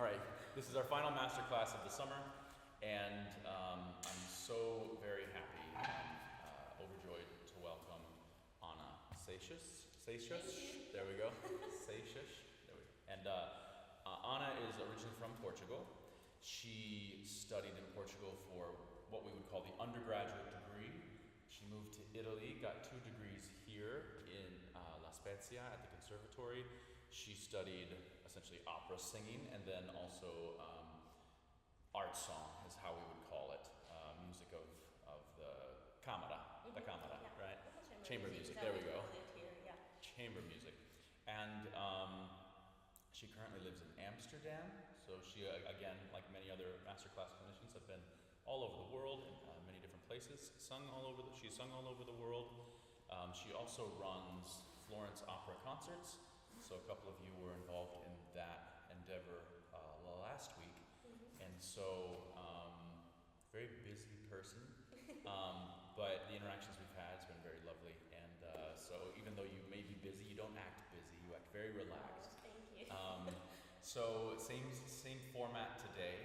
right, this is our final masterclass of the summer, and I'm so very happy and overjoyed to welcome Anna Seixas. Seixas? There we go. Seixas. There we go. And Anna is originally from Portugal. She studied in Portugal for what we would call the undergraduate degree. She moved to Italy, got 2 degrees here in La Spezia at the Conservatorio. She studied essentially opera singing and then also art song is how we would call it, music of the camera, the camera, yeah. right? Chamber music, there we go. Here, yeah. Chamber music. And she currently lives in Amsterdam, so she, again, like many other masterclass clinicians, have been all over the world in many different places, she's sung all over the world. She also runs Florence Opera concerts, so a couple of you were involved in that endeavor last week. And so, very busy person, but the interactions we've had has been very lovely. And so even though you may be busy, you don't act busy, you act very relaxed. Thank you. So same format today.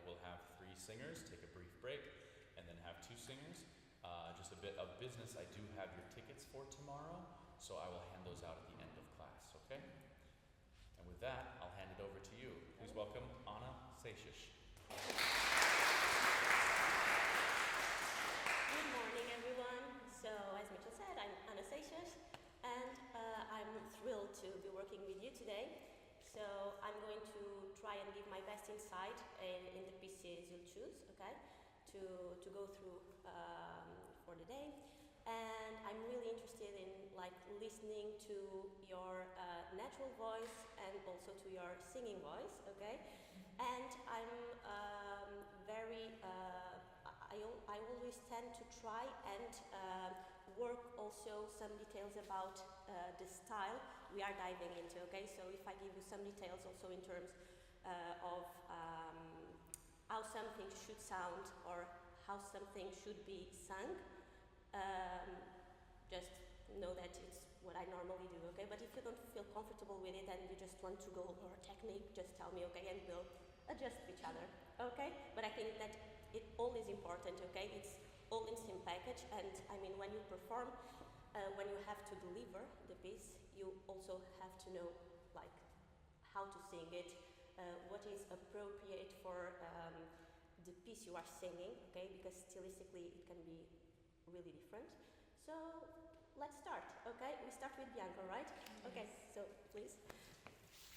We'll have 3 singers, take a brief break, and then have 2 singers. Just a bit of business, I do have your tickets for tomorrow, so I will hand those out at the end of class, okay? And with that, I'll hand it over to you. Please welcome Anna Seixas. Good morning, everyone. So, as Mitchell said, I'm Anna Seixas, and I'm thrilled to be working with you today. So, I'm going to try and give my best insight in the pieces you'll choose, okay, to go through for the day. And I'm really interested in listening to your natural voice and also to your singing voice, okay? And I'm I always tend to try and work also some details about the style we are diving into, okay? So if I give you some details also in terms of how something should sound or how something should be sung, just know that it's what I normally do, okay? But if you don't feel comfortable with it and you just want to go over technique, just tell me, okay? And we'll adjust each other, okay? But I think that it all is important, okay? It's all in the same package, and I mean, when you perform, when you have to deliver the piece, you also have to know, how to sing it, what is appropriate for the piece you are singing, okay? Because stylistically, it can be really different. So let's start, okay? We start with Bianca, right? Yes. Okay, so please.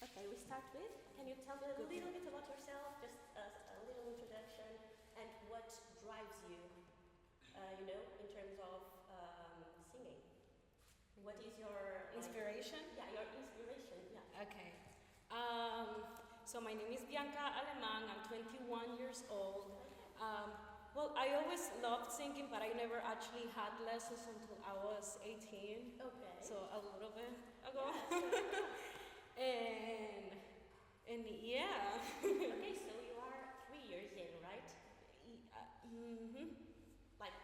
Okay, we start with, can you tell me a little bit about yourself, just a little introduction, and what drives you, in terms of singing? What is your inspiration? Your inspiration, yeah. Okay. So my name is Bianca Alemán, I'm 21 years old. Well, I always loved singing, but I never actually had lessons until I was 18. Okay. So a little bit ago. Yeah, and yeah. Okay, so you are 3 years in, right?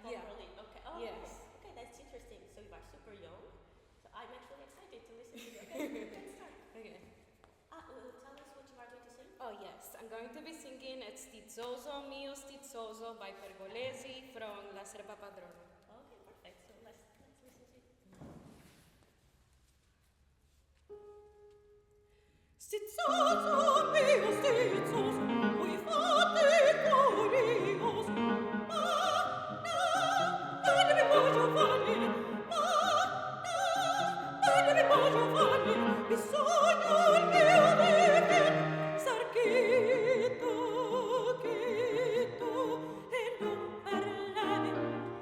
Properly. Yeah. Okay. Oh, yes. Okay, that's interesting. So you are super young. So I'm actually excited to listen to you. Okay, let's start. Okay. Tell us what you are going to sing. Oh yes, I'm going to be singing Stizzoso mio stizzoso by Pergolesi from La Serva Padrona. Okay, perfect. So let's listen to it. Stizzoso mio stizzoso, vuoi fate curios? Ma no, non mi voglio fare. Ma no, non mi voglio fare. Bisogna il mio vivere, sarchetto, e non parlare.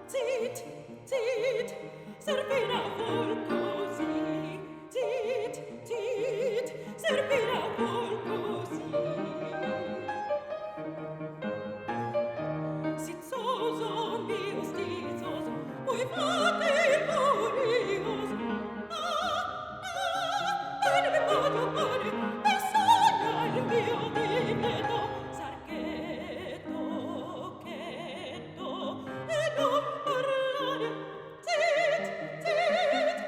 Zit, zit, servirà vol così. Zit, zit, servirà vol così. Stizzoso, mio stizzoso, vuoi fate il curioso? Non mi voglio fare, bisogna il mio difetto, sarchetto, chetto, e non parlare. Zit, zit,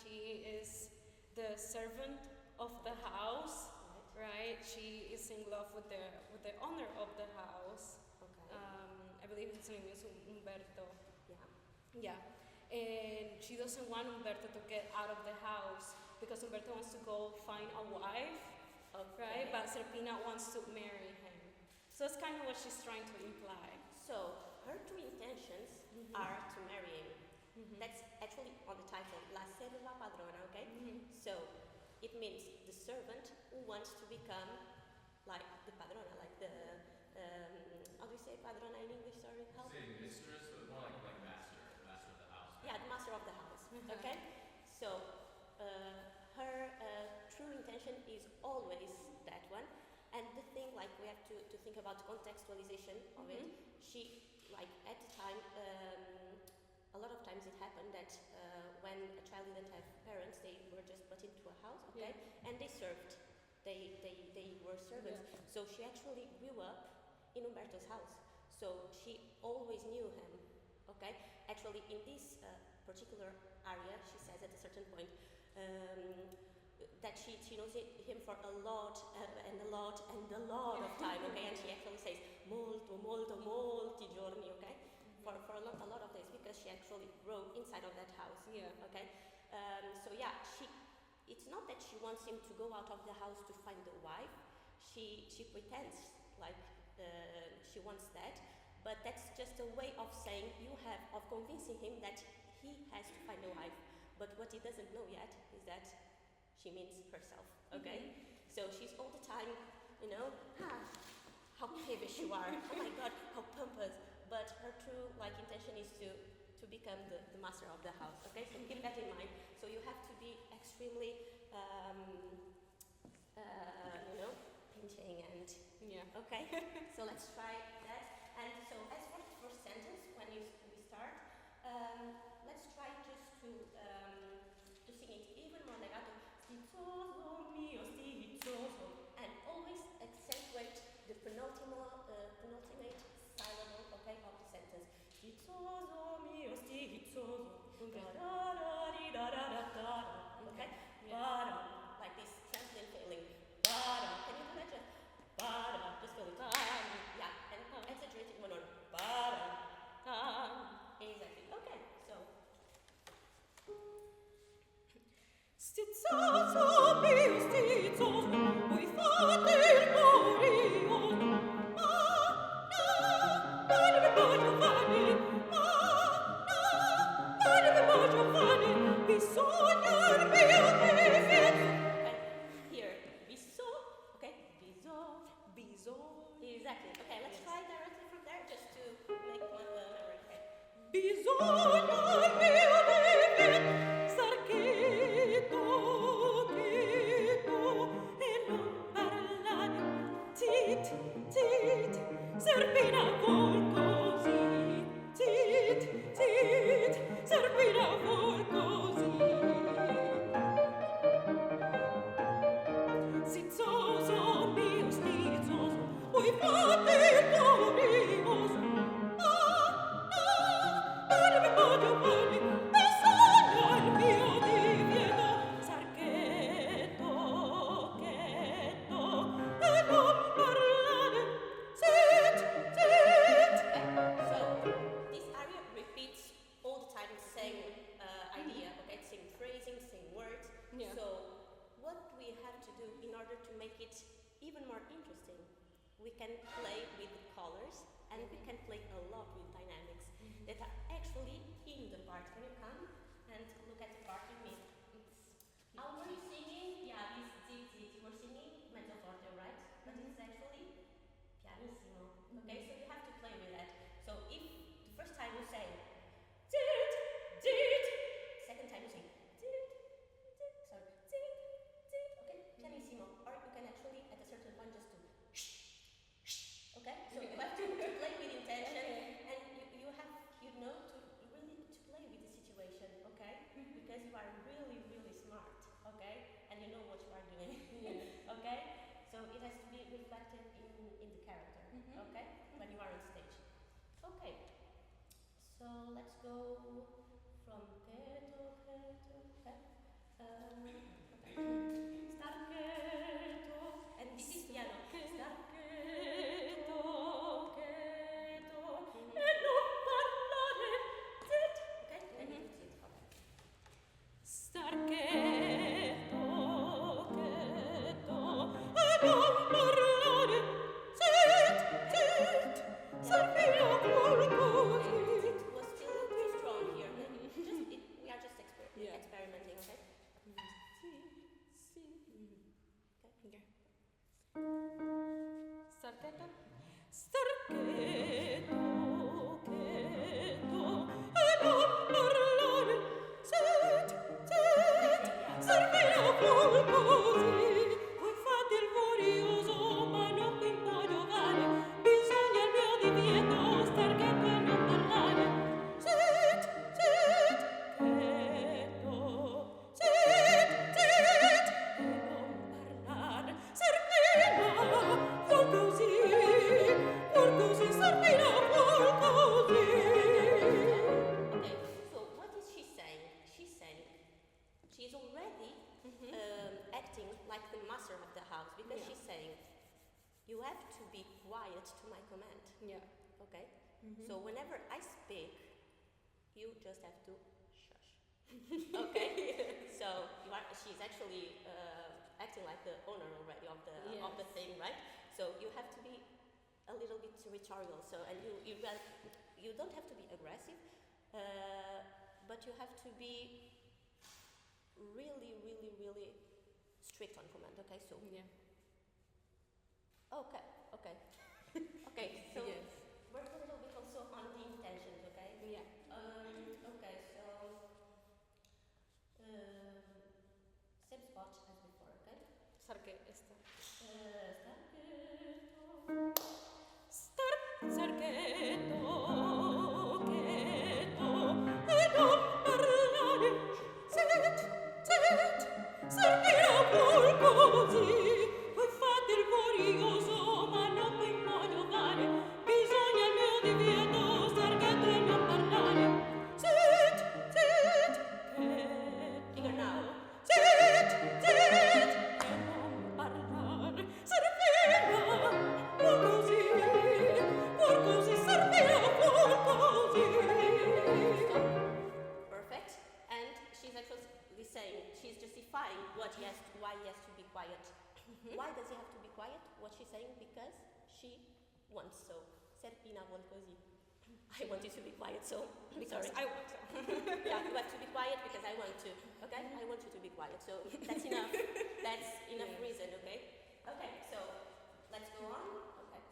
She is the servant of the house, right? She is in love with the owner of the house. I believe his name is Umberto. Yeah. And she doesn't want Umberto to get out of the house because Umberto wants to go find a wife, right? But Serpina wants to marry him. So it's kind of what she's trying to imply. So her two intentions are to marry him. That's actually on the title, La Serva Padrona, okay? So it means the servant who wants to become like the padrona, like the, how do you say padrona in English, sorry? Help? Say mistress, but more like master of the house. Yeah, the master of the house, okay? So her true intention is always that one. And the thing, like, we have to think about contextualization of it. She, like, at the time, a lot of times it happened that when a child didn't have parents, they okay? Yeah. And they served. They were servants. Yeah. So she actually grew up in Umberto's house. So she always knew him, okay? Actually, in this particular area, she says at a certain point that she knows him for a lot and a lot and a lot of time, okay? And she actually says molto, molto, molti giorni, okay? For a lot of days, because she actually grew inside of that house, Yeah. okay? So yeah, it's not that she wants him to go out of the house to find a wife. She pretends like she wants that, but that's just a way of saying of convincing him that he has to find a wife. But what he doesn't know yet is that she means herself, okay? So she's all the time, how peevish you are, oh my god, how pompous. But her true intention is to become the master of the house, okay? So keep that in mind. So you have to be extremely, pinching and, okay? So let's try that. And so as for the first sentence, when we start, let's try just to sing it even more legato. Stizzoso mio, stizzoso. And always accentuate the penultimate syllable, okay, of the sentence. Stizzoso mio, stizzoso. Da-da-da-di-da-da-da-da. Okay? Bada. Like this transient feeling. Bada. Can you do that? Just bada. Just feel it. Yeah. And exaggerating one on. Bada. Exactly. Okay. So. Stizzoso mio, stizzoso, vuoi fate il curioso? Ma non mi voglio fare, bisogna il mio difetto. Okay. Here. Biso. Okay. Biso. Exactly. Okay. Let's try directly from there just to make my memory. Okay. Bisogna il mio difetto, star cheto, e non parlare. Tit, tit, Serpina vol così. Tit, tit, Serpina vol così. Stizzoso mio, stizzoso, vuoi fate il curioso? Non mi voglio fare, bisogna il mio divieto, sarchetto, chetto, e non parlare, zit, zit. So this area repeats all the time the same idea, okay? Same phrasing, same words. Yeah. So what we have to do in order to make it even more interesting, we can play with colors and we can play a lot with dynamics that are actually in the part. Can you come and look at the part with me? How were you singing? Yeah, this zit zit. You were singing mezzo forte, right? But it's actually pianissimo. Okay, so you have to play with that. So if the first time you say zit zit, second time you say zit zit, sorry, zit zit, okay, pianissimo. Or you can actually at a certain point just do okay. So you have to play with intention, and you have to really to play with the situation, okay? Because you are really smart, okay, and you know what you are doing, okay. So it has to be reflected in the character, okay, when you are on stage. Okay, so let's go from keto, okay. Starketo, and this is piano. Starketo, keto, E non parlare, zit, okay, and you do it, okay. star cheto, cheto, e non parlare, zit, zit, Serpina vol così. It was still too strong here. We are just experimenting, okay? Starcheto, starcheto, cheto, e non parlare, zit, zit, Serpina vol così. Voi fate il furioso, ma non vi voglio fare, bisogna il mio divieto, starcheto e non parlare, zit, zit, cheto, zit, zit, she's already acting like the master of the house because she's saying, you have to be quiet to my command. Yeah. Okay? So whenever I speak, you just have to shush. Okay? So she's actually acting like the owner already of the thing, right? So you have to be a little bit territorial. So and you don't have to be aggressive, but you have to be really, really, really strict on command. Okay? So okay. So work a little bit also on the intentions. Okay? Yeah. Okay. So same spot as before. Okay? Sarke esta. Sarcheto, Sarcheto, e non parlare. Servira così. Voi fate il curioso, ma non puoi giovare. Bisogna il mio divieto, sarcheto e non parlare. bigger now. E non parlare. Servira pur così servira pur così. Perfect. And she's actually saying, she's justifying why he has to be quiet. Why does he have to be quiet? What she's saying? Because she wants so. Serpina vuol così. I want you to be quiet, so Because sorry. I want to. Yeah, you have to be quiet because I want to. Okay? I want you to be quiet. So that's enough. That's enough reason, okay? Okay, so let's go on. Okay,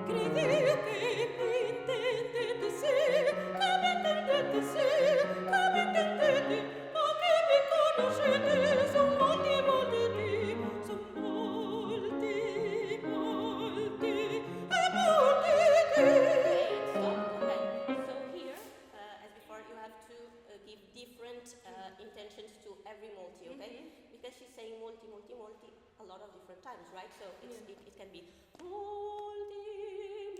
Credete che mi intendete sì, che mi intendete sì, che mi intendete, ma che mi conoscete, son molti, son molti, e molti. stop. Okay, so here, as before, you have to give different intentions to every multi, okay? Because she's saying multi a lot of different times, right? So it can be multi,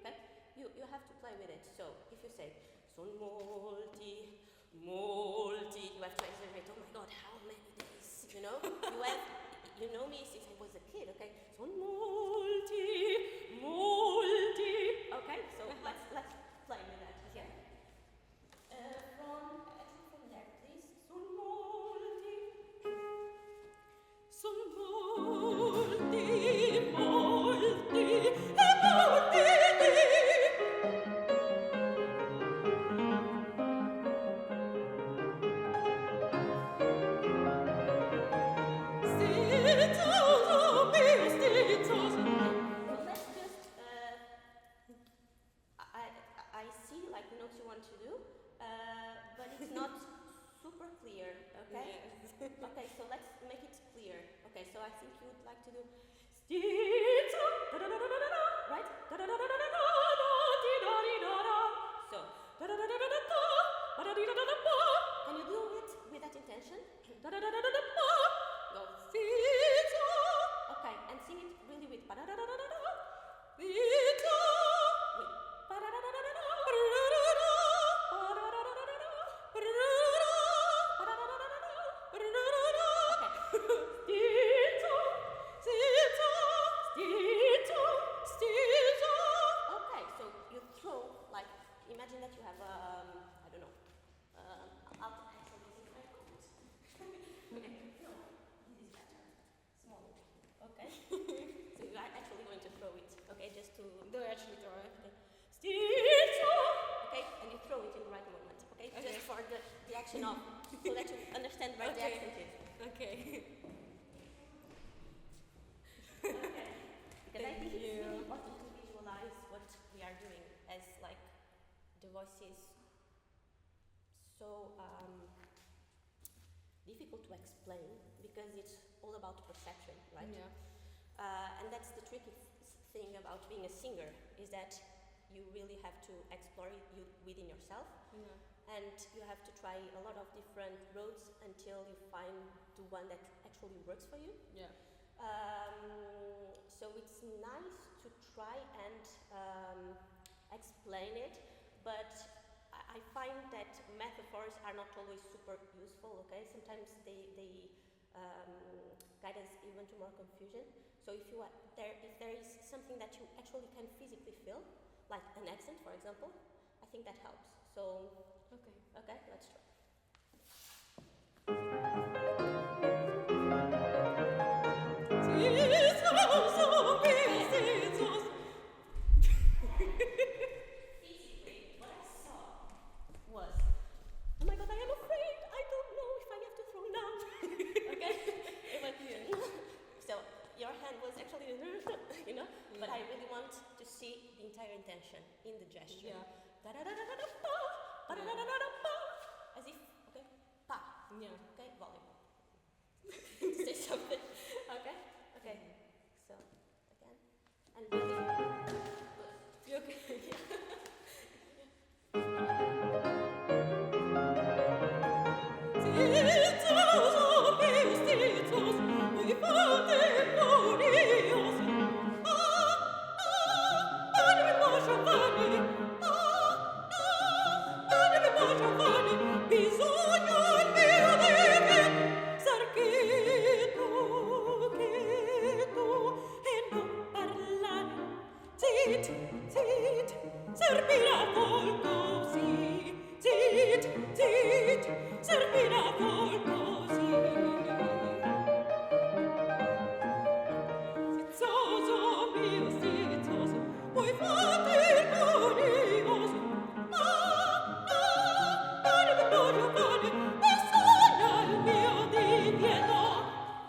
okay? You have to play with it. So if you say son multi, you have to exaggerate. Oh my God, how many days? You know, you know me since I was a kid, okay? Son multi. Okay, so let's play with that. Yeah. From there, please. Son molti, e molti. Stizzoso, mio stizzoso. So let's just. I see like notes you want to do, but it's not super clear. Okay. Okay, so let's make it clear. Okay, so I think you would like to do stizzo, right? So, can you do it with that intention? Go. Okay, and sing it really with Okay, so you throw, like, imagine that you have, I don't know, I'll actually use my phone. Okay, no, this is better. Small. Okay? So you are actually going to throw it, okay, just to... Do I actually throw it? Okay. Stizzo! Okay, and you throw it in the right moment, okay? Okay. Just for the action of, so that you understand where the Okay. accent is. Okay. Okay. Because I think Thank it's you. really important to visualize what we are doing as like the voice is so difficult to explain because it's all about perception, right? Yeah. And that's the tricky thing about being a singer is that you really have to explore it within yourself, Yeah. and you have to try a lot of different roads until you find the one that actually works for you. Yeah. So it's nice to try and explain it, but I find that metaphors are not always super useful, okay? Sometimes they guide us even to more confusion. So if there is something that you actually can physically feel, like an accent, for example, I think that helps. So, okay, let's try. Physically, what I saw was, oh my god, I am afraid, I don't know if I have to throw down. Okay? So your hand was actually, you know, but I really want to see the entire intention in the gesture. Yeah. Da-da-da-da-da-da-pa, ba-da-da-da-da-da-pa. As if, okay, pa. Yeah. Okay, volume. Say something. Okay? Okay. So, again. And really good. You okay?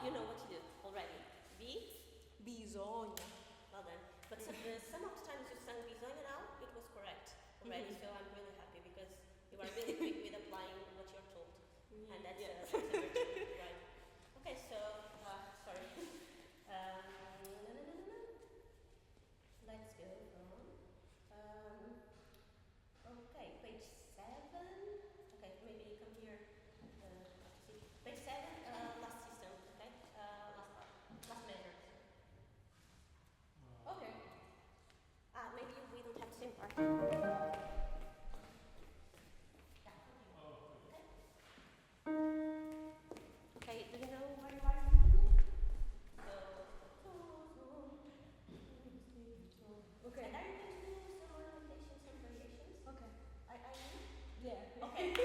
You know what to do already. Bisogna. Well done. But some of the times you sang bisogna now, it was correct already. So I'm really happy because you are really quick with applying what you're told. And that's a virtue, right? Okay, so, sorry. Let's go from, okay, page 7. Okay, maybe come here. See. Page 7, last system, okay? Last part, last measure. Okay. Maybe we don't have the same part. Okay, do you know where you are? Okay. And are you going to do some ornamentations, some variations? Okay. Are you? Yeah. Okay.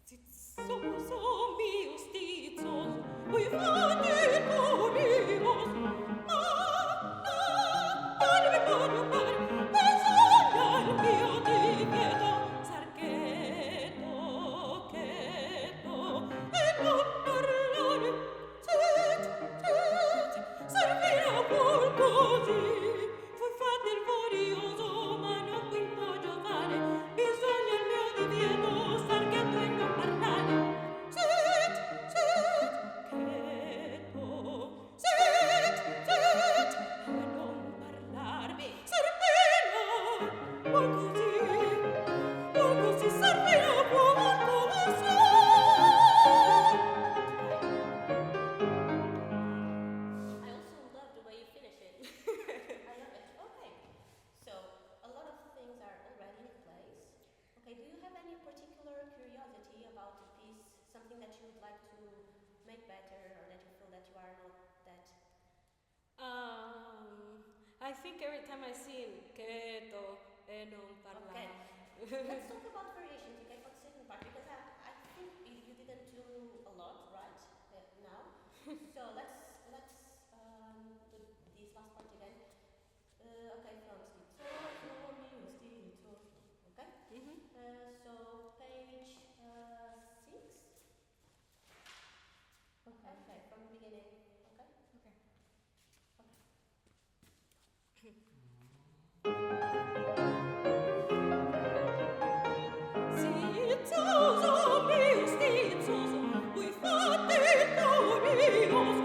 Zizzoso mio stizzoso, vuoi fare curioso? Bisogna il mio divieto, sarcheto, cheto, e non parlare, servirà pur così. Vuoi fare il furioso, ma non qui può giovare, bisogna il mio divieto, sarcheto e non parlare. Cheto, e non parlarvi. Servirà pur così servirà pur così. I also love the way you finish it. I love it. Okay. So, a lot of things are already in place. Okay, do you have any particular curiosity about the piece? Something that you would like to make better or that you feel that you are not that? I think every time I sing cheto e non parlare. Okay. Let's talk about variations, okay, for the second part, because I think you didn't do a lot, right? Now. So let's do this last part again. Okay, from stizzoso, okay? So page 6. Okay, from the beginning, okay? Zizzoso mio stizzoso, vuoi fare curioso?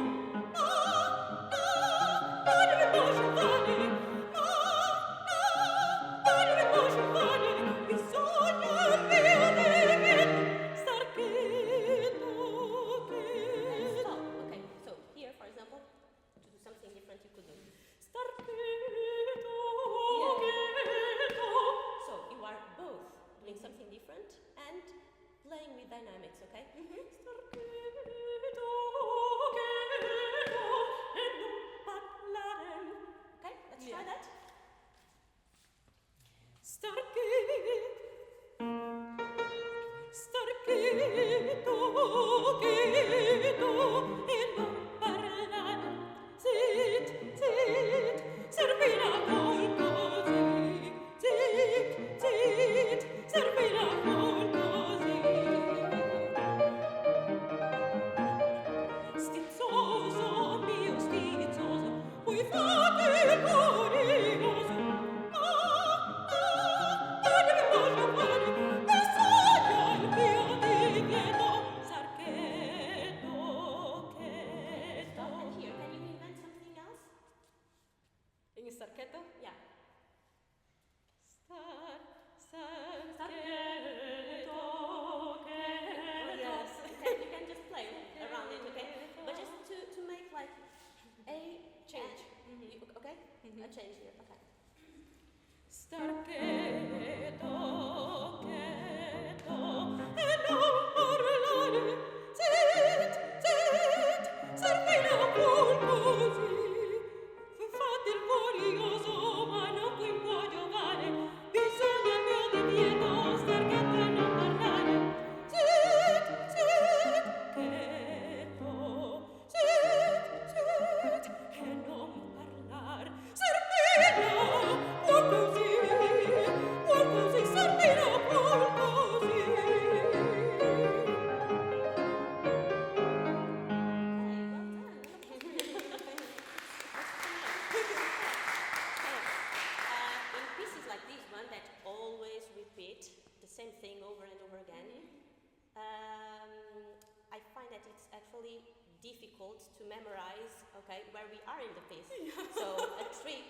difficult to memorize, okay, where we are in the piece. So a trick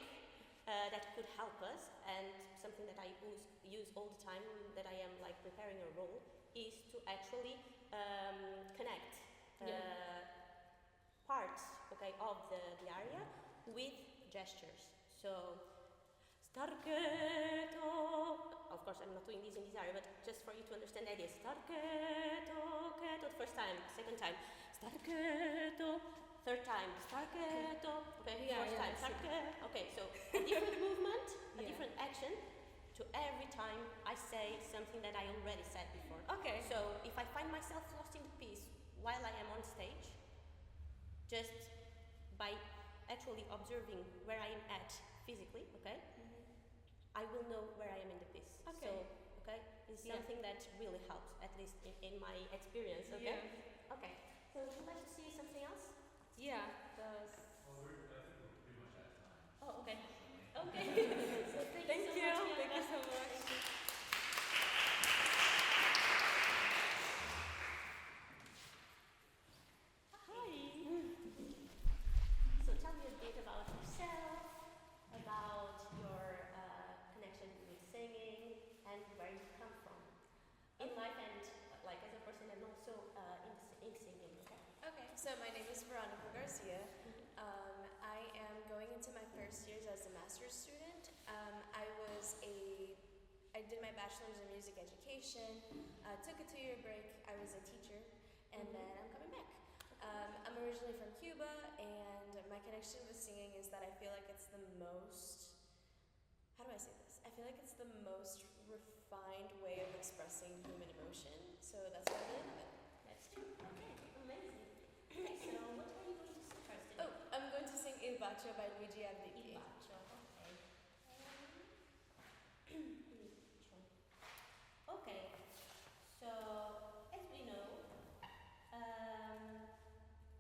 that could help us, and something that I use all the time that I am like preparing a role, is to actually connect parts, okay, of the aria with gestures. So starcheto, of course I'm not doing this in this area, but just for you to understand the idea. Starcheto, keto, first time, second time, starcheto, third time, starcheto, okay, fourth time, starcheto. Okay, so a different movement, a different action to every time I say something that I already said before. Okay. So if I find myself lost in the piece while I am on stage, just by actually observing where I am at physically, okay, I will know where I am in the piece. Okay. So, okay, it's something that really helps, at least in my experience, okay? Yeah. Okay, so would you like to see something else? Yeah. Well, I think we're pretty much out of time. Oh, okay. Okay. So Thank so you. much, Thank you Bianca. so much. Thank you. Hi. So tell me a bit about yourself, about your connection with singing, and where you come from in life, and like as a person, and also in singing. Okay. Okay, so my name is Veronica Garcia. I am going into my first years as a master's student. I did my bachelor's in music education, took a 2-year break. I was a teacher, and then I'm coming back. I'm originally from Cuba, and my connection with singing is that I feel like it's the most, how do I say this? I feel like it's the most refined way of expressing human emotion, so that's why I really love it. That's true. Okay. Amazing. Okay. So what are you going to sing first? Oh, I'm going to sing Il Bacio by Luigi Arditi. Bacio. Okay. Okay. So as we know,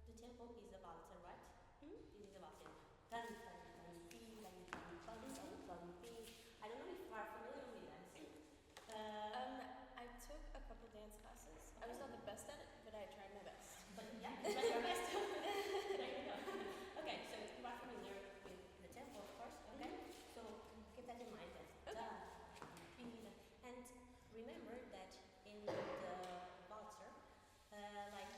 the tempo is a waltz, right? This is a waltz. Dun, dun, dun, dee, dun, dun, dun, dun, dun, dee. I don't know if you are familiar with dancing. I took a couple dance classes. I was not the best at it, but I tried my best. But yeah, you tried your best. There you go. Okay, so you are familiar with the tempo, of course. Okay, so keep that in mind. That and remember that in the waltzer, like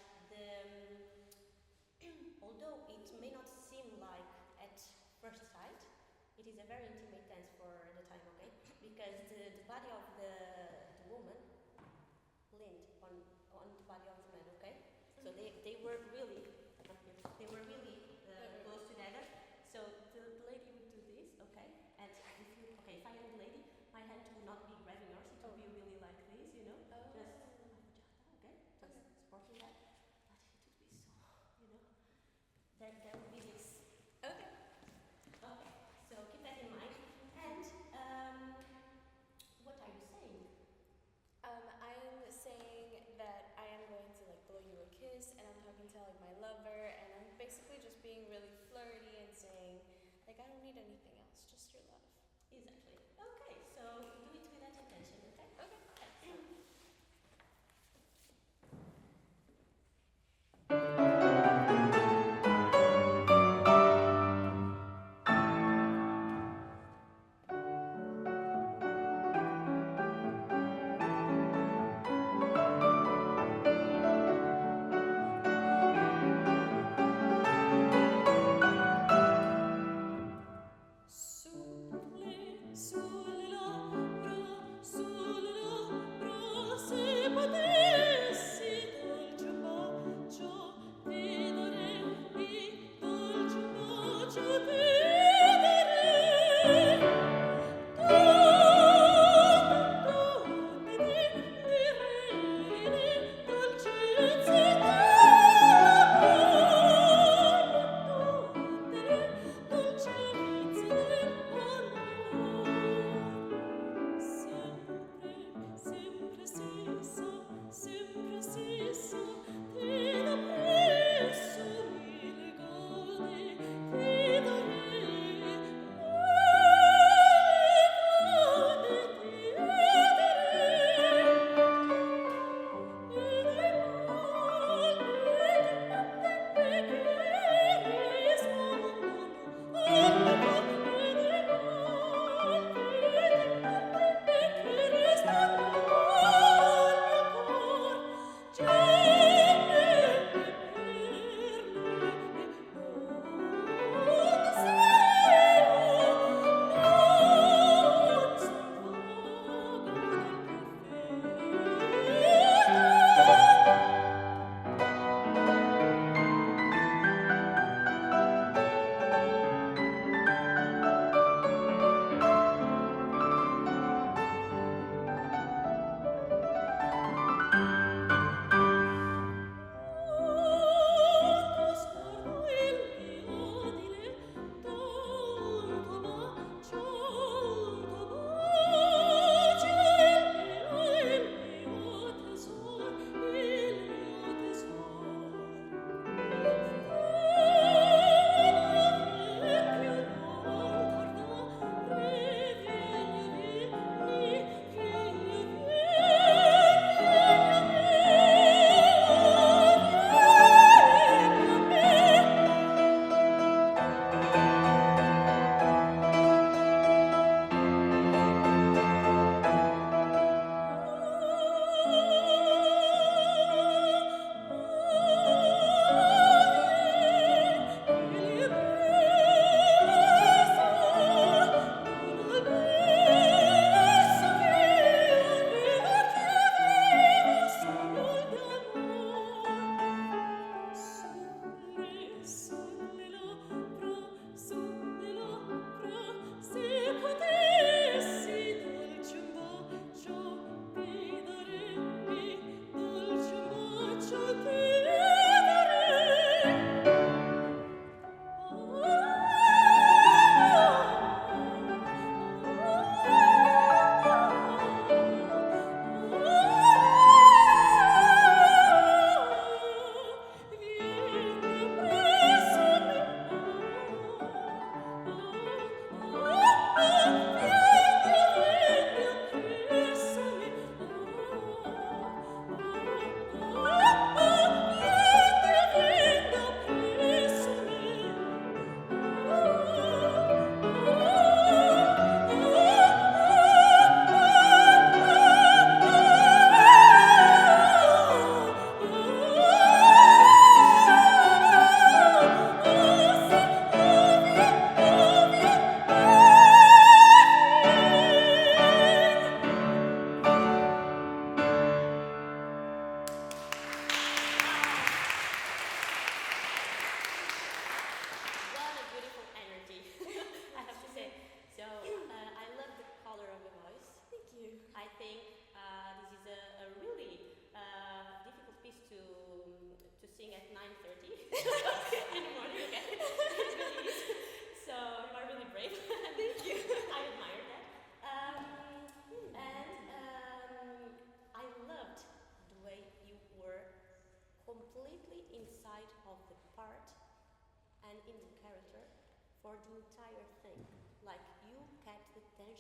although it may not seem like at first sight, it is a very intimate dance for the time. Okay, because the body of the woman leaned on the body of the man. Okay, so they were really close together. So the lady would do this, okay, and if I am the lady, my hand will not be grabbing yours. It will be really like this, you know, just okay. there will be this. Okay. Okay, so keep that in mind. And what are you saying? I'm saying that I am going to like blow you a kiss, and I'm talking to like my lover, and I'm basically just being really flirty and saying like I don't need anything else, just your love. Exactly. Okay, so do it with that intention, okay? Okay. Excellent. Soufflez sur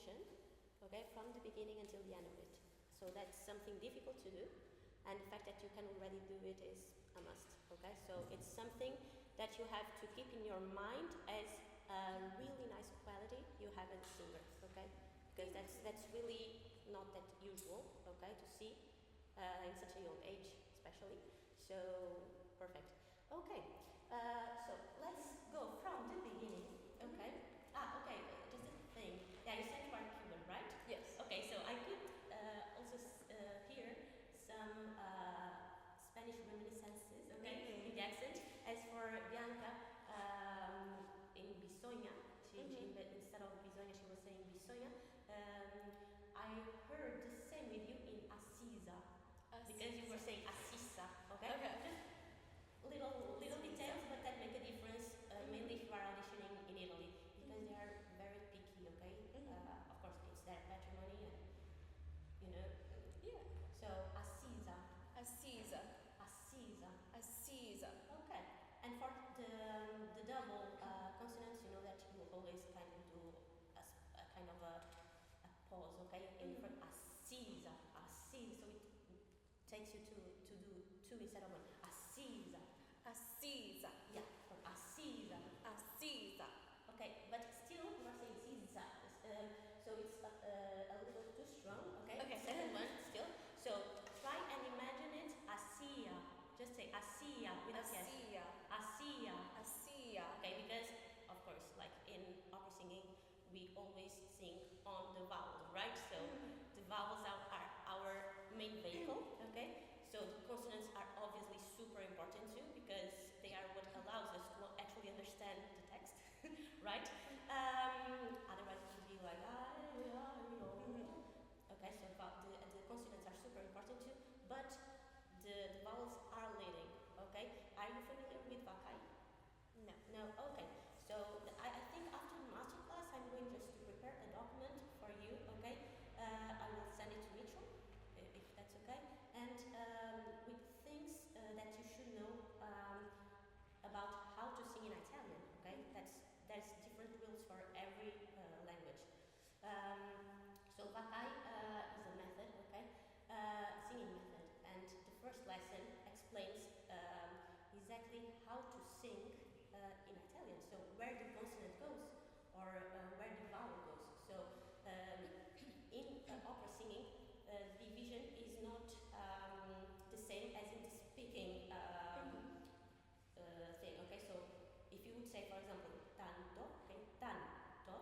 composition, okay, from the beginning until the end of it. So that's something difficult to do, and the fact that you can already do it is a must, okay? So it's something that you have to keep in your mind as a really nice quality you have as a singer, okay? Because that's really not that usual, okay, to see in such a young age, especially. So perfect. Okay. So let's go from the beginning. Okay. Okay. Just a thing. Yeah, you said you are Cuban, right? Yes. Okay. So I could also hear some Spanish reminiscences. Okay, in the accent. As for Bianca, in Bisoña, instead of Bisoña, she was saying Bisoña. I heard the same with you in Assisa, because you were saying Assisa. Okay. Just little details, but that make a difference, mainly if you are auditioning in Italy, because they are very picky. Okay. Of course, it's their patrimony, and you know. Yeah. So Assisa. Assisa. Assisa. Assisa. Okay. And for the double consonants, you know that you always kind of do a kind of a pause, okay? In front, Assisa, Assisa. So it takes you to do two instead of one. Assisa. Assisa. Yeah, or Assisa. Assisa. Okay, but still you are saying Sisa. So it's a little too strong, okay? Okay. Second one still. So try and imagine it Assia. Just say Assia without yes. Assia. Assia. Assia. Okay, because of course, like in opera singing, we always sing on the vowels, right? So the vowels are our main vehicle, okay? So the consonants are obviously super important too, because they are what allows us to actually understand the text, right? Otherwise it would be like, okay, so the consonants are super important too, but the vowels are leading, okay? Are you familiar with Vakai? No. No? Okay. So I think after the masterclass, I'm going just to prepare a document for you, okay? I will send it to Mitchell, if that's okay. And with things that you should know about how to sing in Italian, okay? There's different rules for every language. So Vakai is a method, okay? Singing method. And the first lesson explains exactly how to sing in Italian. So where the consonant goes, or where the vowel goes. So in opera singing, division is not the same as in the speaking thing. Okay, so if you would say, for example, tanto, okay, tanto,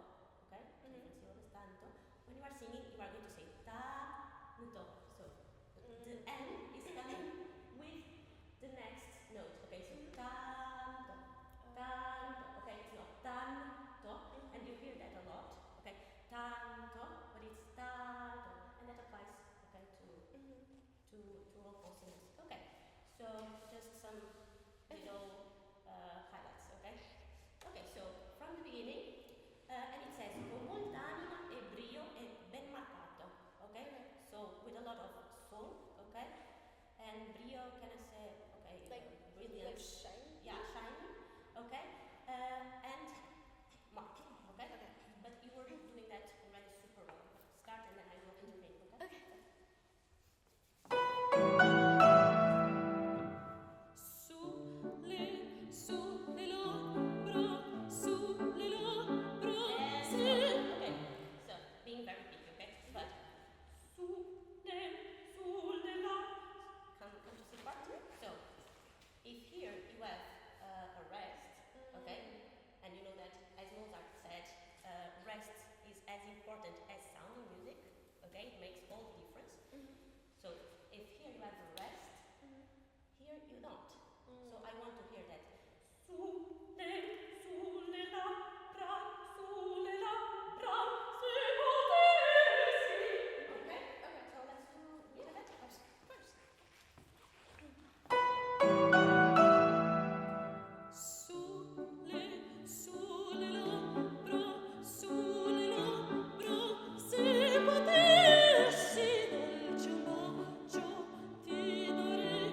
okay, different syllables, tanto. When you are singing, you are going to say tanto. So the N is coming with the next note. Okay, so tanto, tanto. Okay, it's not tanto, and you hear that a lot. Okay, tanto, but it's tanto, and that applies okay to all consonants. Okay, so just some little highlights. Okay, okay. So from the beginning, and it says con molta anima e brio e ben marcato. Okay, so with a lot of soul. Okay, and brio, can I say? Okay, Like brilliant. like shine? Yeah, shiny. Okay, and mark. Okay, but you were doing that already super well. Start and then I will intervene. Okay. Okay, so being very big, okay? But come to see part two. So if here you have a rest, okay, and you know that as Mozart said, rest is as important as sound in music, okay? It makes all the difference. So if here you have a rest, here you don't. So I want to hear that. Okay? Okay, so let's do that first. Ti darei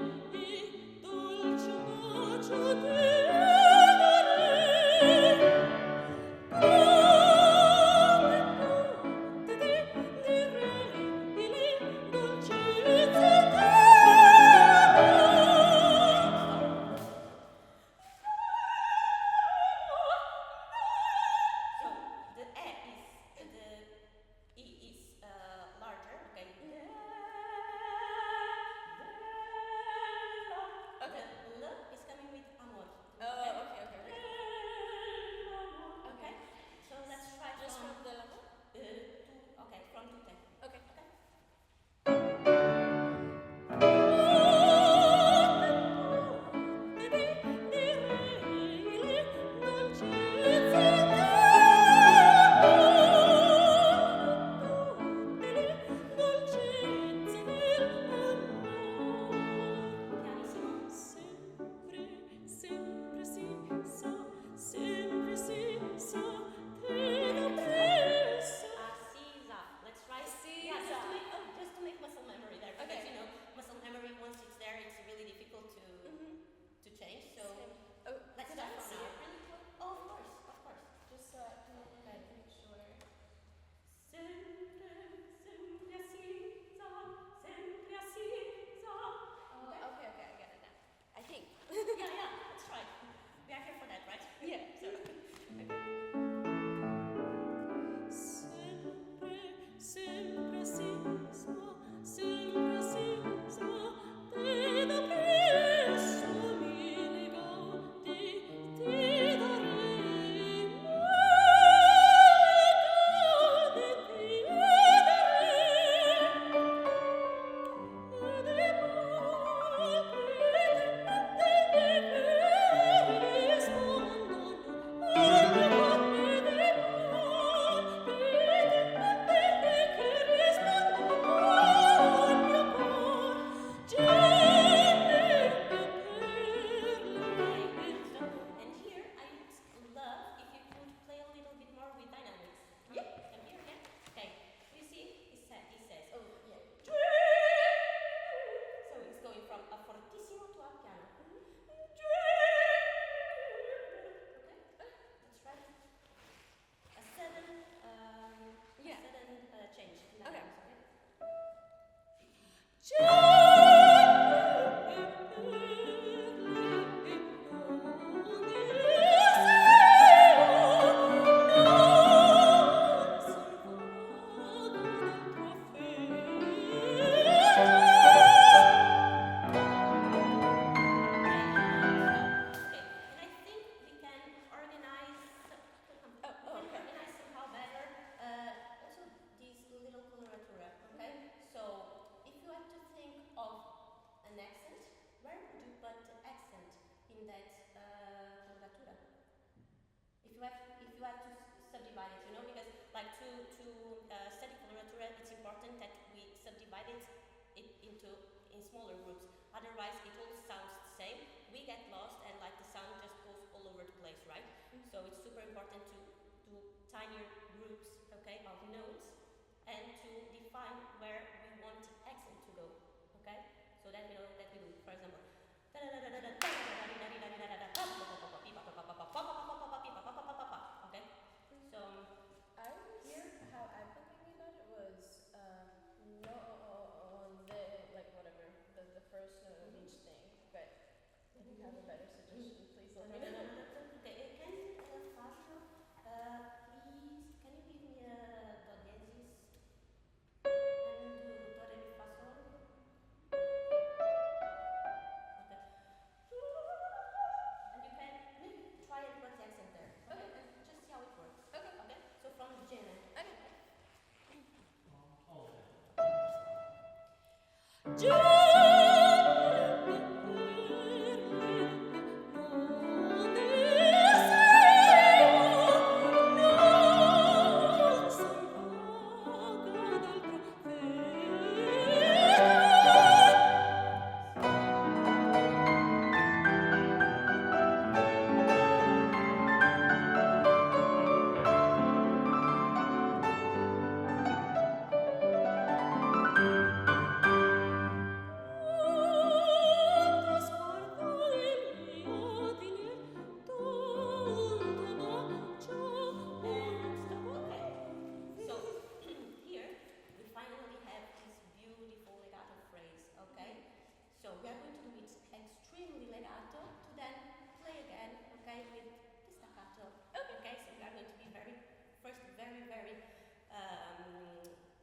divide it into in smaller groups. Otherwise, it all sounds the same. We get lost and like the sound just goes all over the place, right? So it's super important to do tinier groups, okay, of notes and to define where we want accent to go, okay? So that we know that we do, for example, okay? So I hear how I'm thinking about it was no on the like whatever the first note of each thing. But if you have a better suggestion, please let me know. okay, can Fabio, please, can you give me a do diesis and do do re mi fa sol? Okay. And you can maybe try and put the accent there. Okay. And just see how it works. Okay. Okay. So from the beginning. Okay. So here we finally have this beautiful legato phrase, okay? So we are going to do it extremely legato to then play again, okay, with the staccato. Okay, so we are going to be very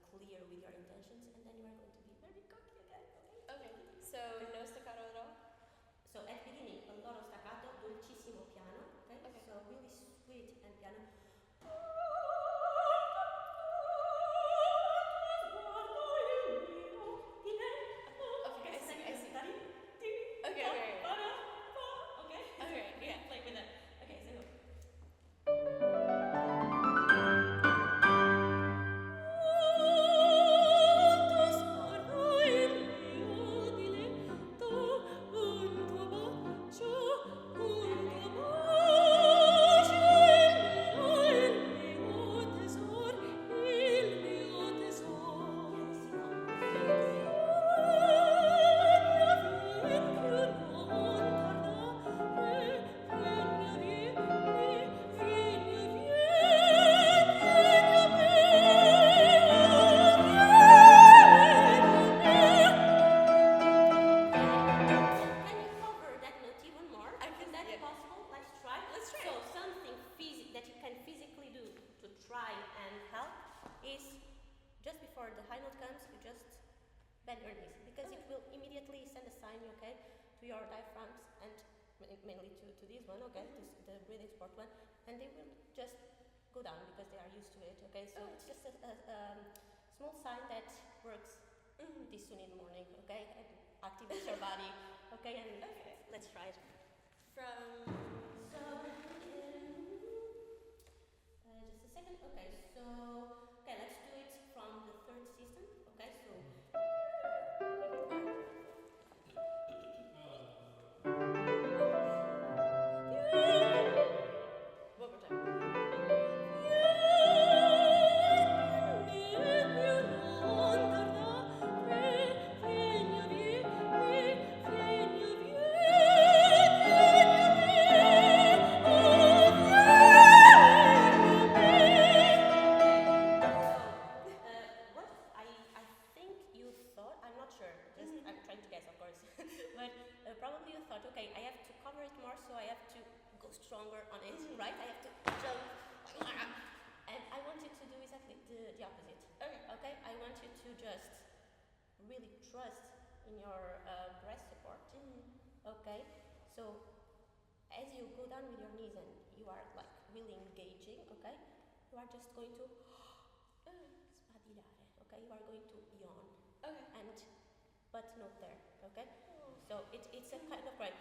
clear with your intentions, and then you are going to be very cocky again, okay? Okay. So no staccato at all. So at the beginning, a lot of staccato, dolcissimo piano, okay? Okay. So really sweet and piano. Okay, I see. Okay, okay. Okay? Okay, yeah. Play with it. Okay, so go. Can you cover that note even more? I can, Is that yeah. possible? Let's try. Let's try. So something that you can physically do to try and help is just before the high note comes, you just bend your knees because it will immediately send a sign, okay, to your diaphragms and mainly to this one, okay, the breathing support one, and they will just go down because they are used to it, okay. So it's just a small sign that works this soon in the morning, okay, and activates your body, okay, and let's try it. From So, just a second. Okay, so let's do it from the third system. Okay, so. one more time. What I think you thought, I'm not sure, just I'm trying to guess, of course, but probably you thought, okay, I have to cover it more, so I have to go stronger on it, right? I have to jump, and I want you to do exactly the opposite. Okay, I want you to just really trust in your breast support. Okay, so as you go down with your knees and you are like really engaging, okay, you are just going to spadilare, okay, you are going to yawn, Okay. and but not there, okay. So it's a kind of cry, a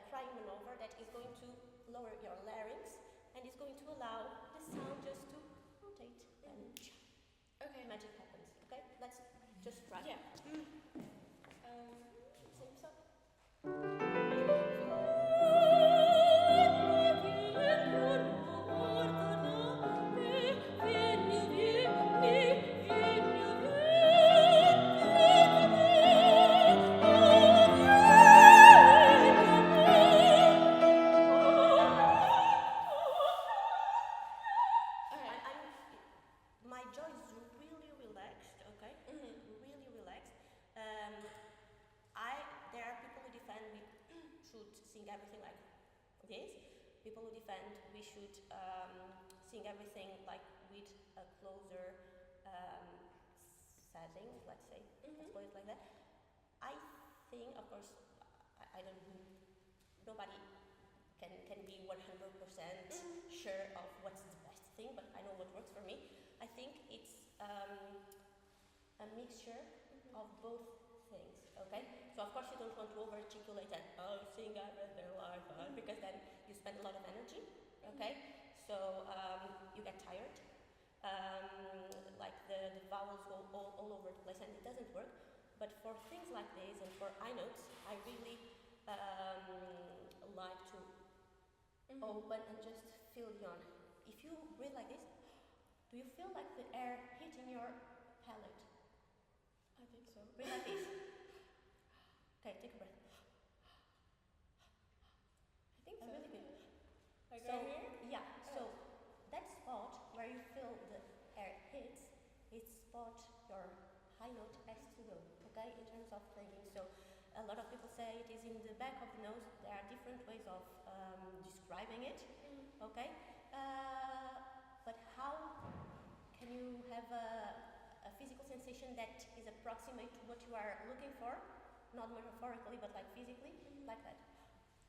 crying maneuver that is going to lower your larynx and is going to allow the sound just to rotate and Okay. magic happens. Okay, let's Just try. Yeah. Same stuff. My jaw is really relaxed, okay? Really relaxed. There are people who defend we should sing everything like this. People who defend we should sing everything like with a closer setting, let's say. Let's put it like that. I think, of course, I don't know, nobody can be 100% sure of what's the best thing, but I know what works for me. I think it's a mixture of both things, okay? So of course you don't want to over-articulate and sing everything like that, because then you spend a lot of energy, okay? So you get tired, like the vowels go all over the place and it doesn't work. But for things like this and for I notes, I really like to open and just feel the on. If you breathe like this, do you feel like the air hitting your palate? I think so. Breathe like this. Okay, take a breath. I think so. Really good. Like So, right here? yeah, so that spot where you feel the air hits, it's spot your high note has to go, okay, in terms of singing. So a lot of people say it is in the back of the nose. There are different ways of describing it, okay? But how can you have a physical sensation that is approximate to what you are looking for? Not metaphorically, but like physically, like that.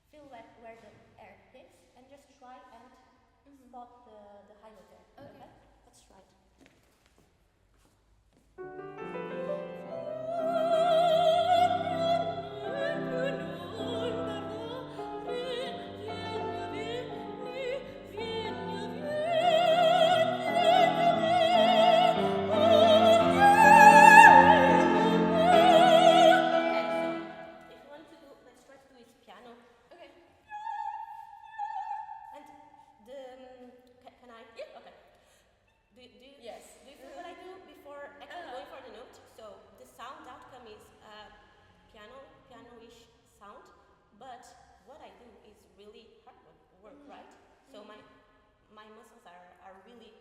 Feel like where the air hits and just try and spot the high note there. Okay. Let's try it.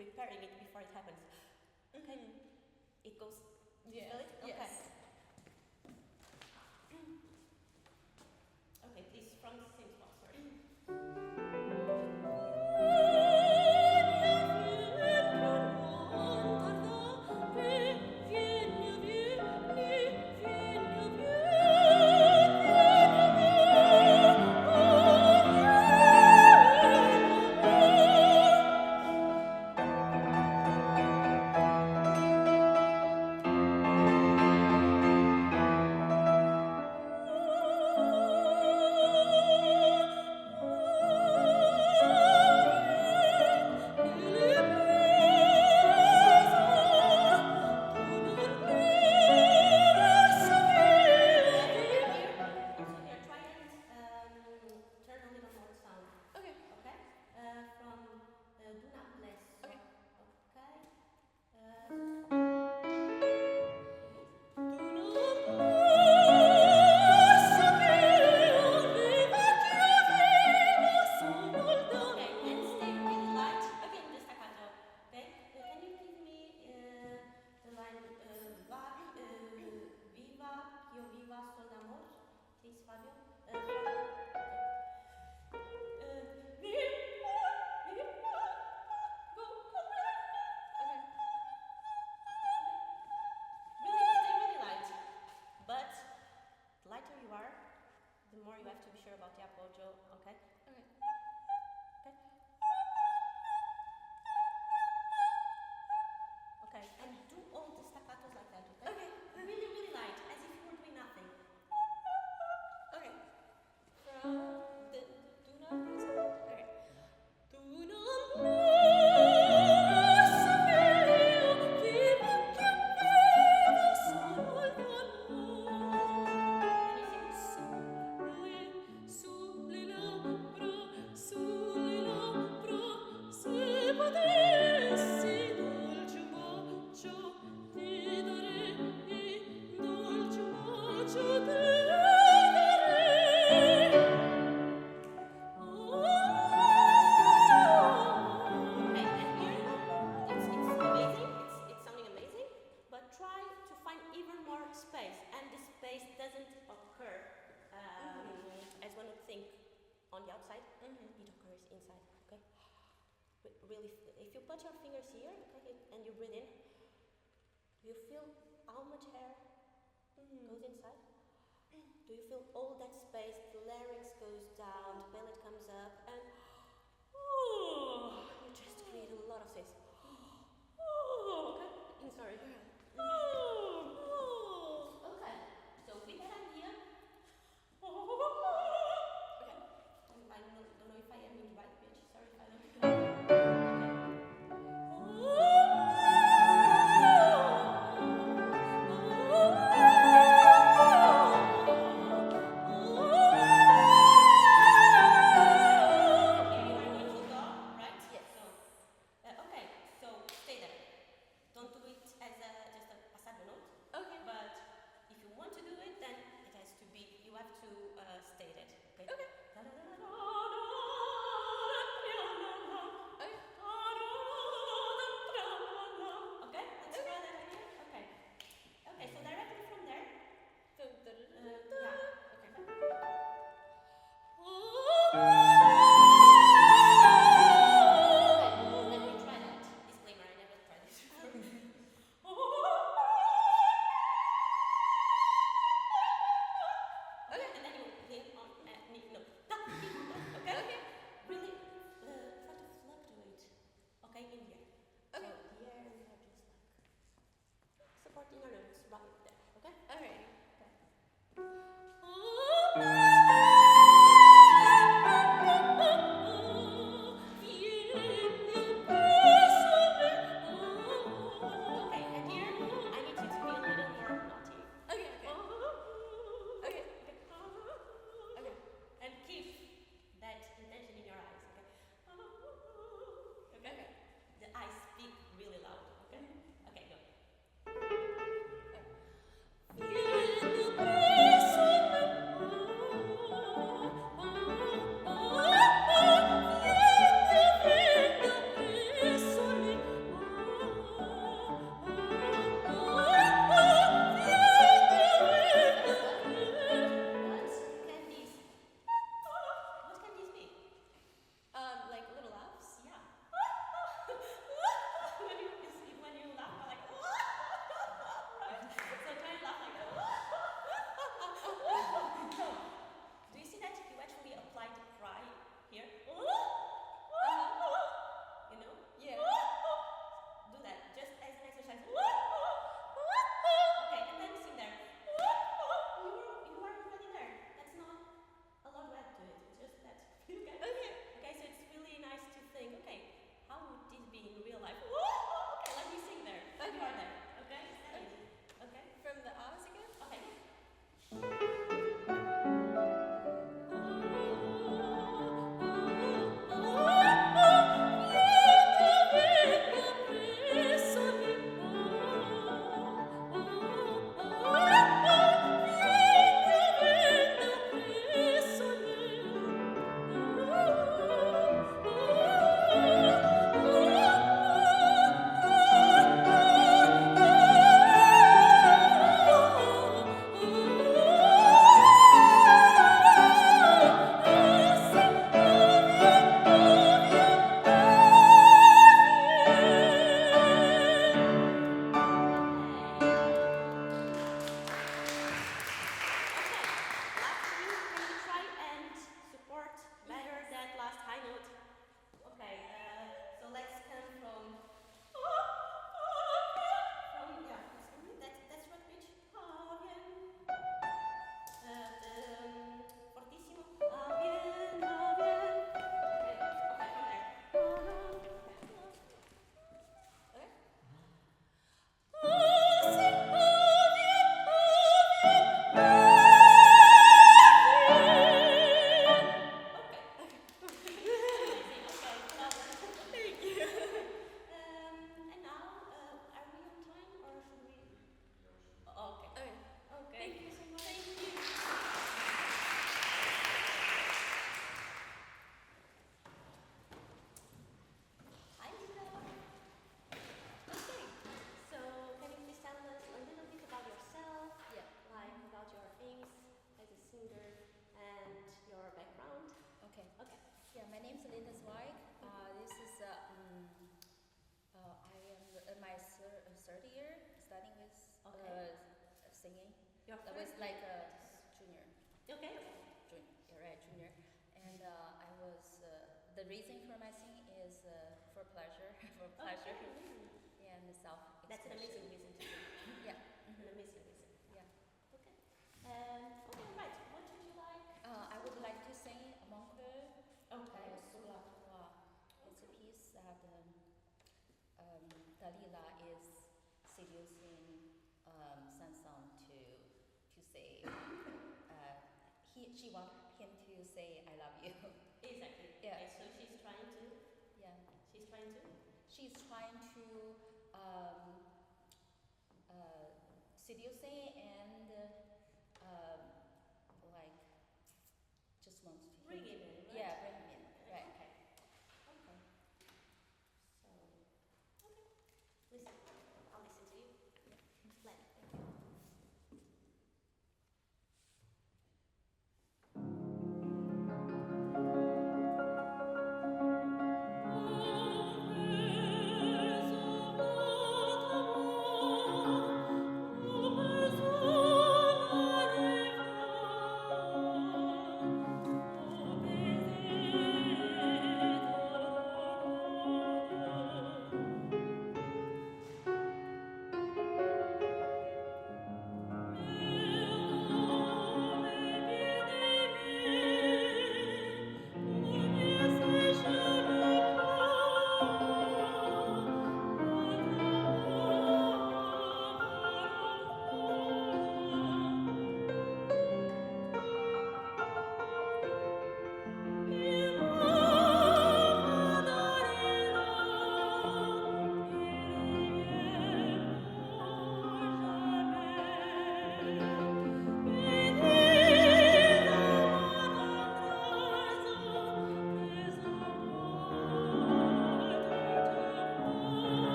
Preparing it before it happens. Okay? It goes. Do you feel it? Okay. Yes. Okay, please from the same spot, sorry. really, if you put your fingers here, okay, and you breathe in, do you feel how much air goes inside? Do you feel all that space? The larynx goes down, the belly comes up, and you just create a lot of space. Okay? Sorry. Okay, so with that idea, okay, I don't know if I am in the right pitch. Sorry if I don't. third year studying with Okay. singing. Your That was first like year. a junior. Okay. You're right, junior. And I was, the reason for my singing is for pleasure, for pleasure Okay. and self-expression. That's an amazing reason to do. Yeah. An amazing reason. Yeah. Okay. Okay, right. What would you like? I would like to sing Monque Okay. sous la croix. It's a piece that Dalila is seducing Sanson to say, she wants him to say I love you. Exactly. Yeah. Okay, so she's trying to. Yeah. She's trying to. She's trying to seducing and like just wants to Bring him in. Right? Yeah, bring him in. Right. Okay. Okay. So. Okay. Listen. I'll listen to you. Play. Oh,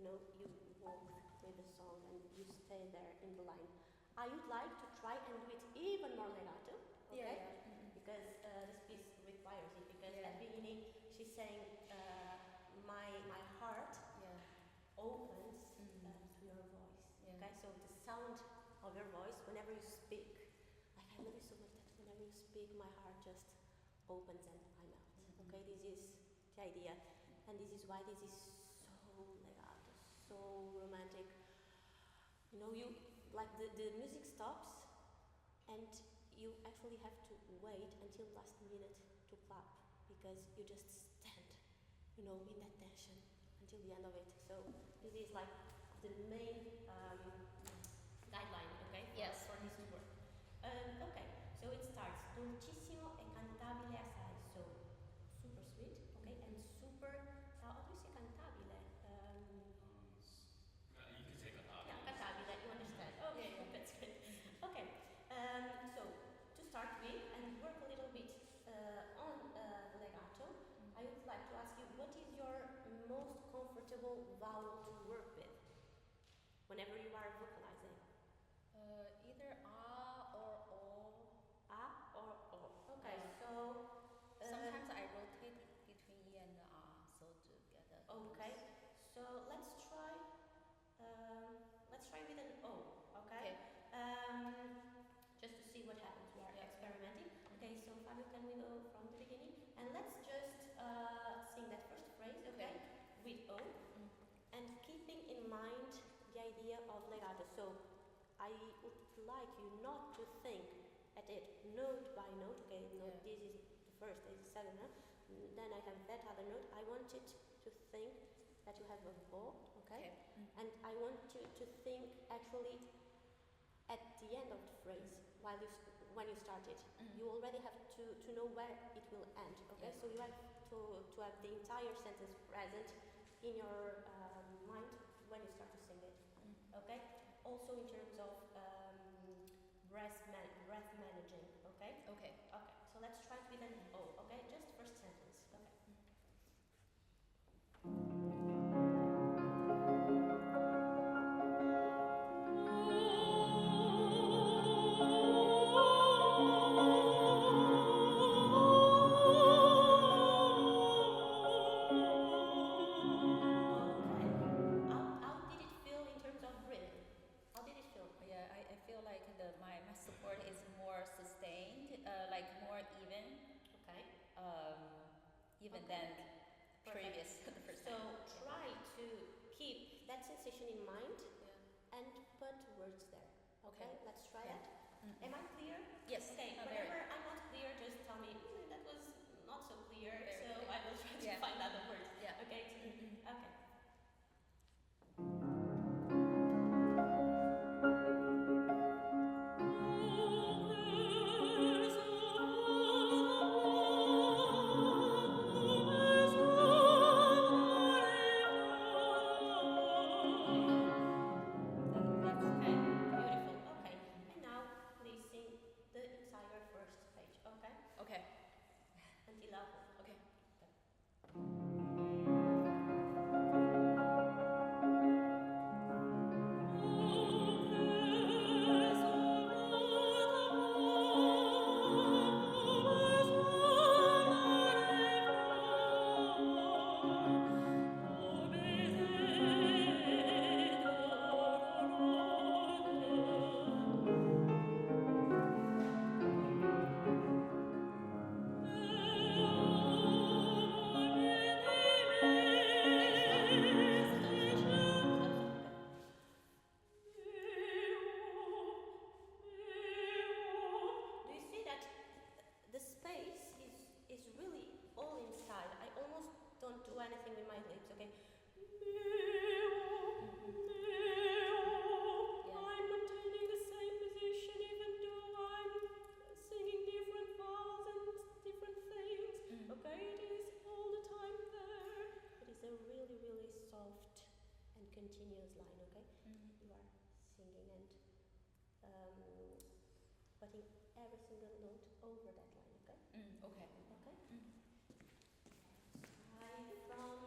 you walk with the song and you stay there in the line. I would like to try and do it even more legato, okay? Yeah. Because this piece requires it. Because Yeah. at the beginning she's saying, my heart Yeah. opens to your voice. Yeah. Okay, so the sound of your voice whenever you speak, like I love you so much that whenever you speak, my heart just opens and I melt. Okay, this is the idea, and this is why this is so legato, so romantic. You like the music stops, and you actually have to wait until last minute to clap because you just stand, in that tension until the end of it. So this is like the main guideline, okay, Yes. for this to work. Okay, so it starts dolcissimo e cantabile assai, so super sweet, okay, and super. How do you say cantabile? You can say cantabile. Yeah, cantabile. You understand? Okay, that's good. Okay, so to start with and work a little bit on the legato, I would like to ask you, what is your most comfortable vowel to work with whenever you are vocalizing? Either or o. A or O? Okay, so Sometimes I rotate between e and so to get a. okay, so let's try with an O. Okay. Just to see what happens. We are Yeah. experimenting. Okay, so Fabio, can we go from the beginning? And let's just sing that first phrase, okay? With O, and keeping in mind the idea of legato. So I would like you not to think at it note by note. Okay, note, this is the first, this is the second note. Then I have that other note. I want it to think that you have a bow, okay? And I want you to think actually at the end of the phrase when you start it. You already have to know where it will end, okay? Yeah. So you have to have the entire sentence present in your mind when you start to sing it, okay? Also in terms of breath managing, okay? Okay. Okay, so let's try it with an O, okay? Just first sentence, okay? How did it feel in terms of rhythm? How did it feel? Yeah, I feel like my support is more sustained, like more even, Okay. even Okay. than Perfect. previous the first So time. try to keep that sensation in mind Yeah. and put words there. Okay, Okay. let's try Yeah. that. Am I clear? Yes. Okay, Very. whenever I'm not clear, just tell me, that was not so clear, Very so clear. I will try to Yeah. find other words. Yeah. Okay, okay. Okay, beautiful. Okay, and now please sing the entire first page. Okay, Okay. until I hold. Okay. Do you see that the space is really all inside? I almost don't do anything with my lips, okay? I'm maintaining the same position even though I'm singing different vowels and different things. Okay, it is all the time there. It is a really, really soft and continuous line, okay? You are singing and putting every single note over that line, okay? Okay. Okay? Side from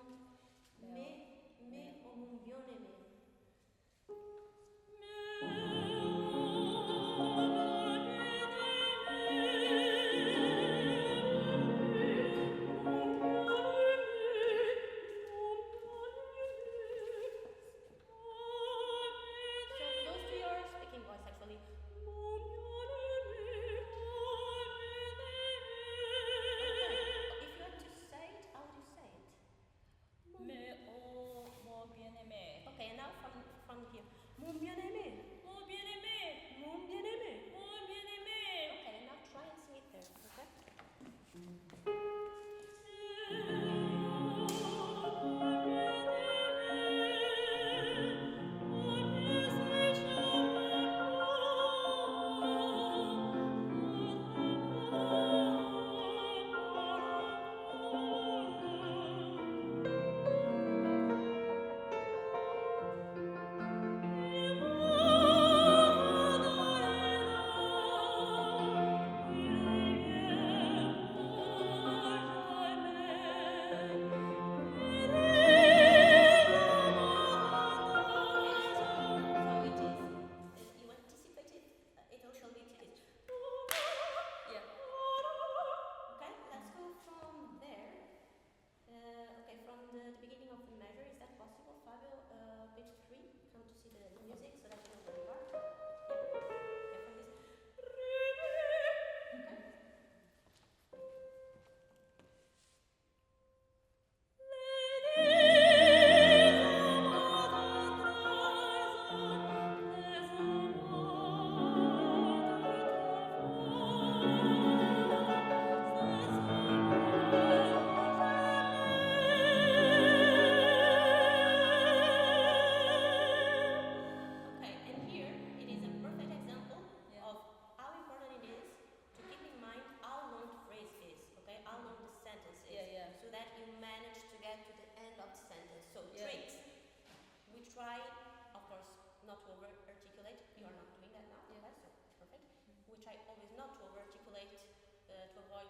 get to the end of the sentence. So Yeah. tricks. We try, of course, not to over articulate. You are not doing that now. Yeah. Okay, so perfect. We try always not to over articulate, to avoid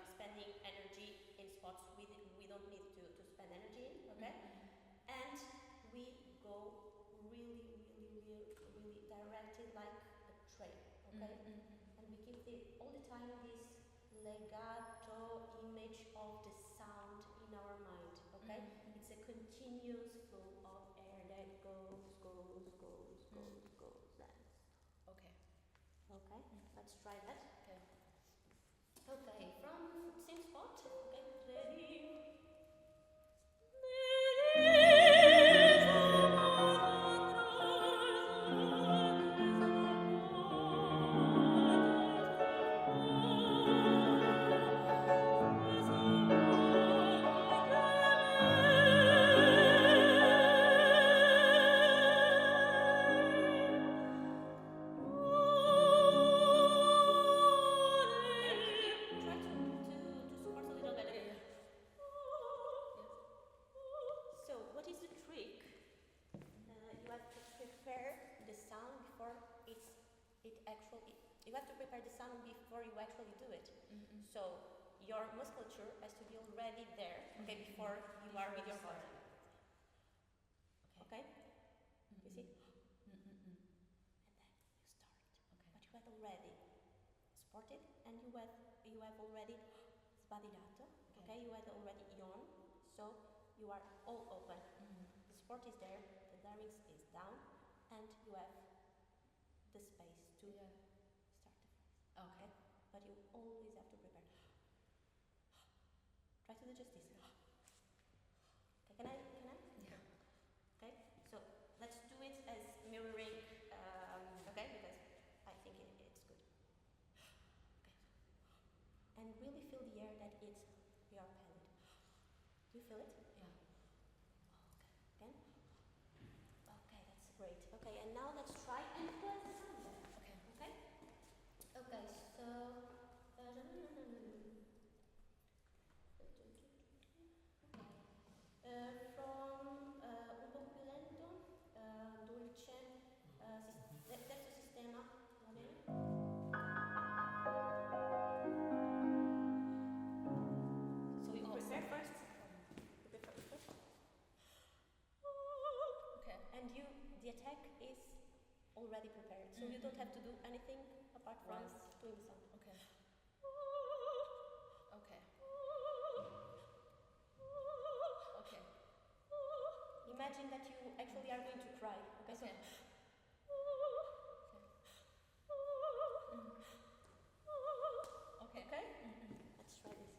spending energy in spots we don't need to spend energy in. Okay, and we go really directed like a train. Okay, and we keep all the time this legato image of the sound in our mind. Okay, it's a continuous flow of air that goes, then. Okay. Okay, let's try that. Okay. Okay, from same spot. Okay, ready. So, what is the trick? You have to prepare the sound before you have to prepare the sound before you actually do it. So, your musculature has to be already there, okay, before you are with your body. Okay? You see? And then you start. But you have already sported and you have already sbadigliato, okay? You have already yawn, so you are all open. The sport is there, the larynx is down, and you have the space to start the phrase. Okay? But you always have to prepare. Try to do just this. Okay, can I? Yeah. Okay, so let's do it as mirroring, okay, because I think it's good. Okay, and really feel the air that hits your palate. Do you feel it? Yeah. Okay, again. Okay, that's great. Okay, and now let's try and put the sound there. Okay. Okay? Okay, so. From un poco più lento, dolce, terzo sistema, va bene? So you prepare first. You prepare first. Okay. And the attack is already prepared. So you don't have to do anything apart from doing the sound. Okay. Okay. Okay. Imagine that you actually are going to cry. Okay, Okay. Okay. Okay? Let's try this.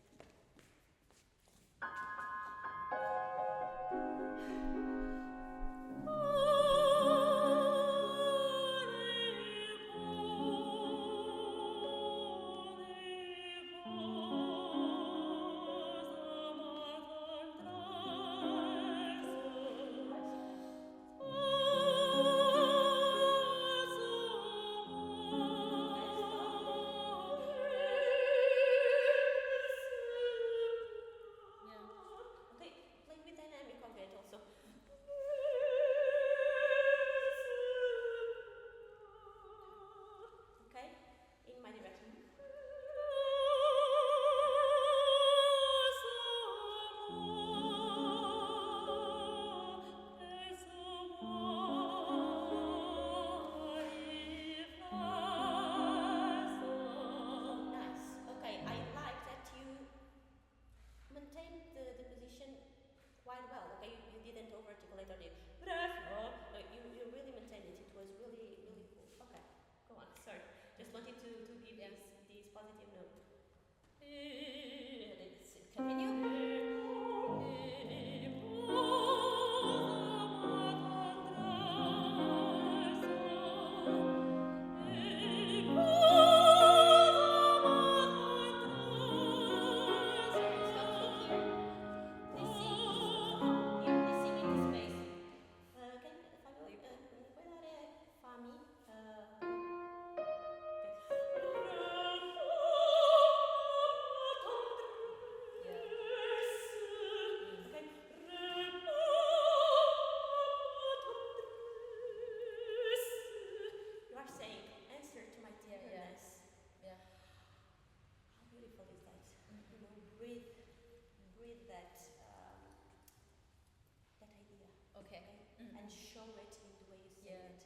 and show it in the way you sing Yeah. it.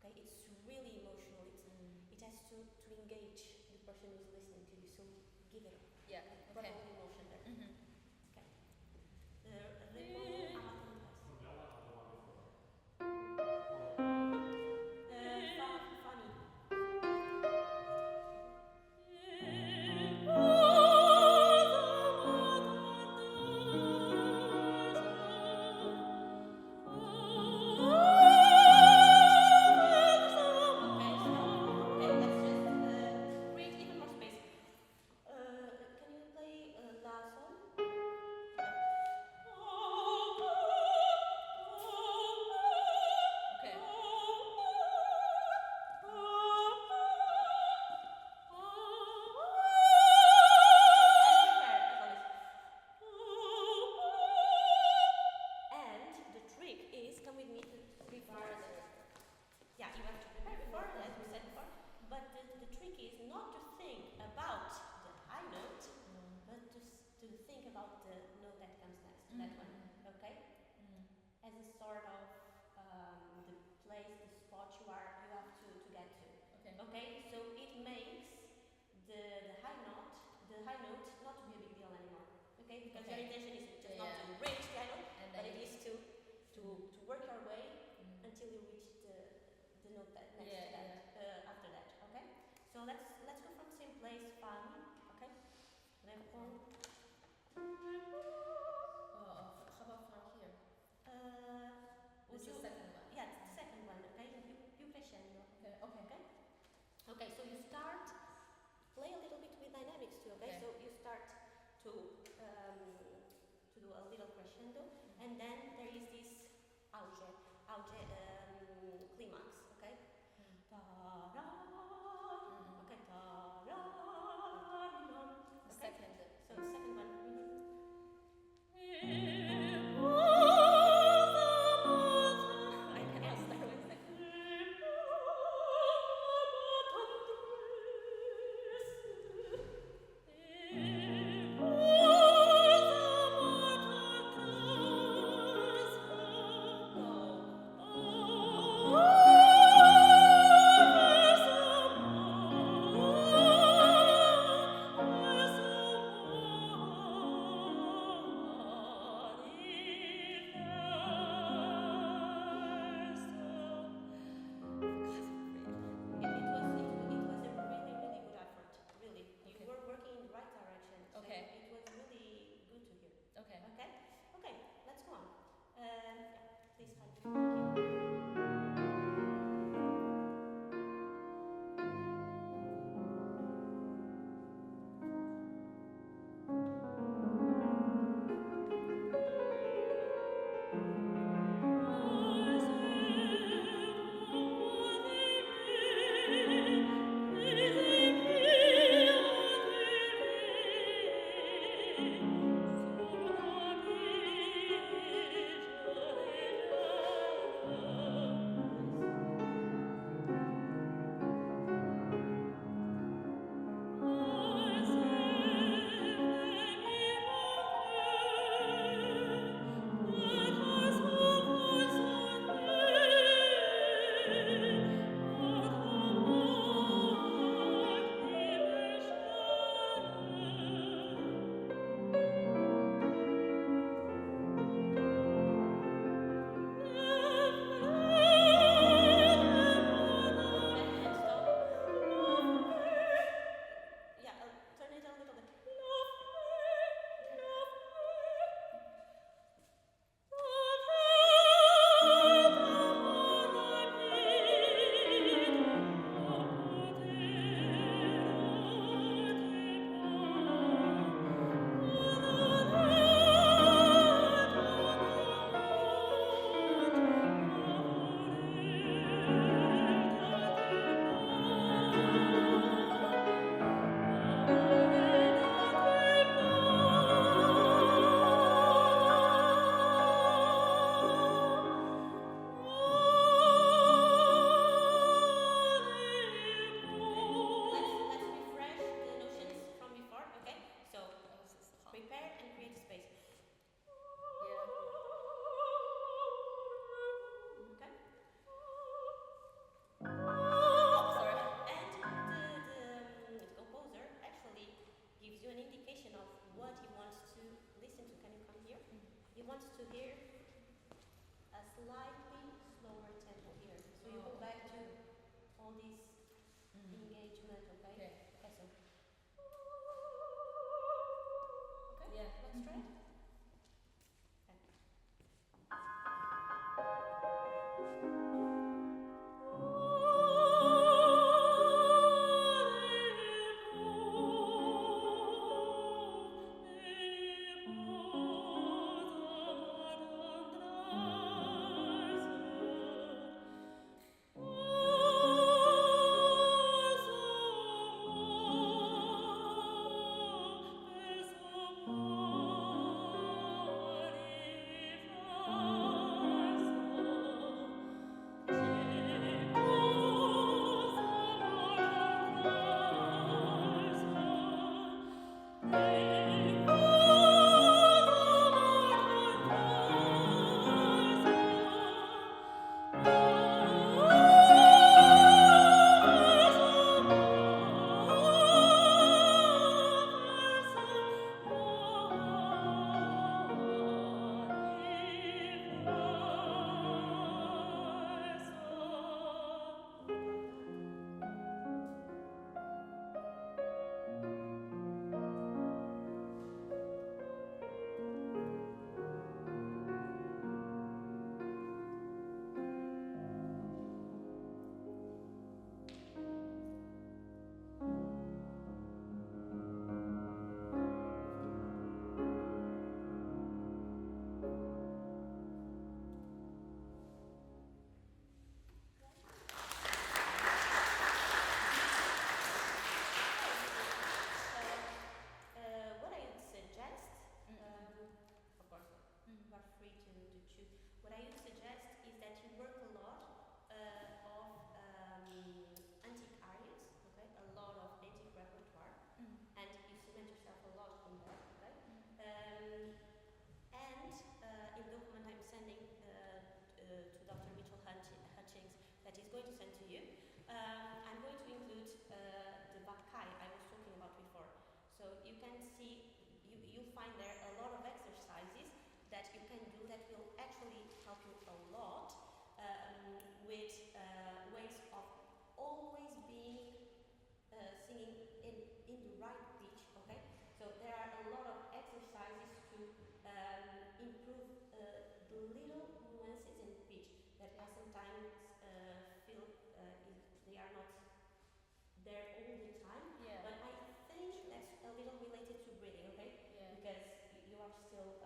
Okay, it's really emotional. It has to engage the person who's listening to you. So give it Yeah. a Okay. proper emotion there. Mhm. Okay. The ritmo funny. Create even more space. Can you play La Sol? Okay. And the trick is, come with me before yeah, you have to prepare before, as we said before. But the trick is not to think about the high note, but to think about the note that comes next, that one. Okay? As a sort of the place, the spot you have to get to. Okay. Okay? So it makes the high note not to be a big deal anymore. Okay? Because your Okay. intention is just Yeah, not yeah. to reach the high note, And but then it is to work your way Mm. until you reach the note that next Yeah, to that, after that, okay? So let's go from the same place, fun, okay? Left one. How about from here? Would This is you? the second one. Yeah, it's the second one, okay? You crescendo. Okay. Okay. Okay? Okay, so you start, play a little bit with dynamics too, okay? Okay. So you start to do a little crescendo, and then there is this auge climax, okay? Ta-ra, okay, ta-ra, The okay? second. So the second one. I cannot start with second. It was a really good effort. Really, you Okay. were working in the right direction. So Okay. it was really good to hear. Okay. Okay, okay, let's go on. Yeah, please thank you. what he wants to listen to. Can you come here? He wants to hear a slightly slower tempo here. So you go back to all this engagement, okay? Okay. Okay, so. Okay, Yeah. let's try it. What I would suggest, of course, you are free to choose. What I would suggest is that you work a lot of antique arias, okay? A lot of antique repertoire, and you cement yourself a lot in that, okay? And in the document I'm sending to Dr. Mitchell Hutchings that he's going to send to you, I'm going to include the Bakkai I was talking about before. So you can see, you'll find there a lot of exercises that you can do that will actually help you a lot with ways of always being singing in the right pitch, okay? So there are a lot of exercises to improve the little nuances in pitch that I sometimes feel they are not there all the time. Yeah. But I think that's a little related to breathing, okay? Yeah. Because you are still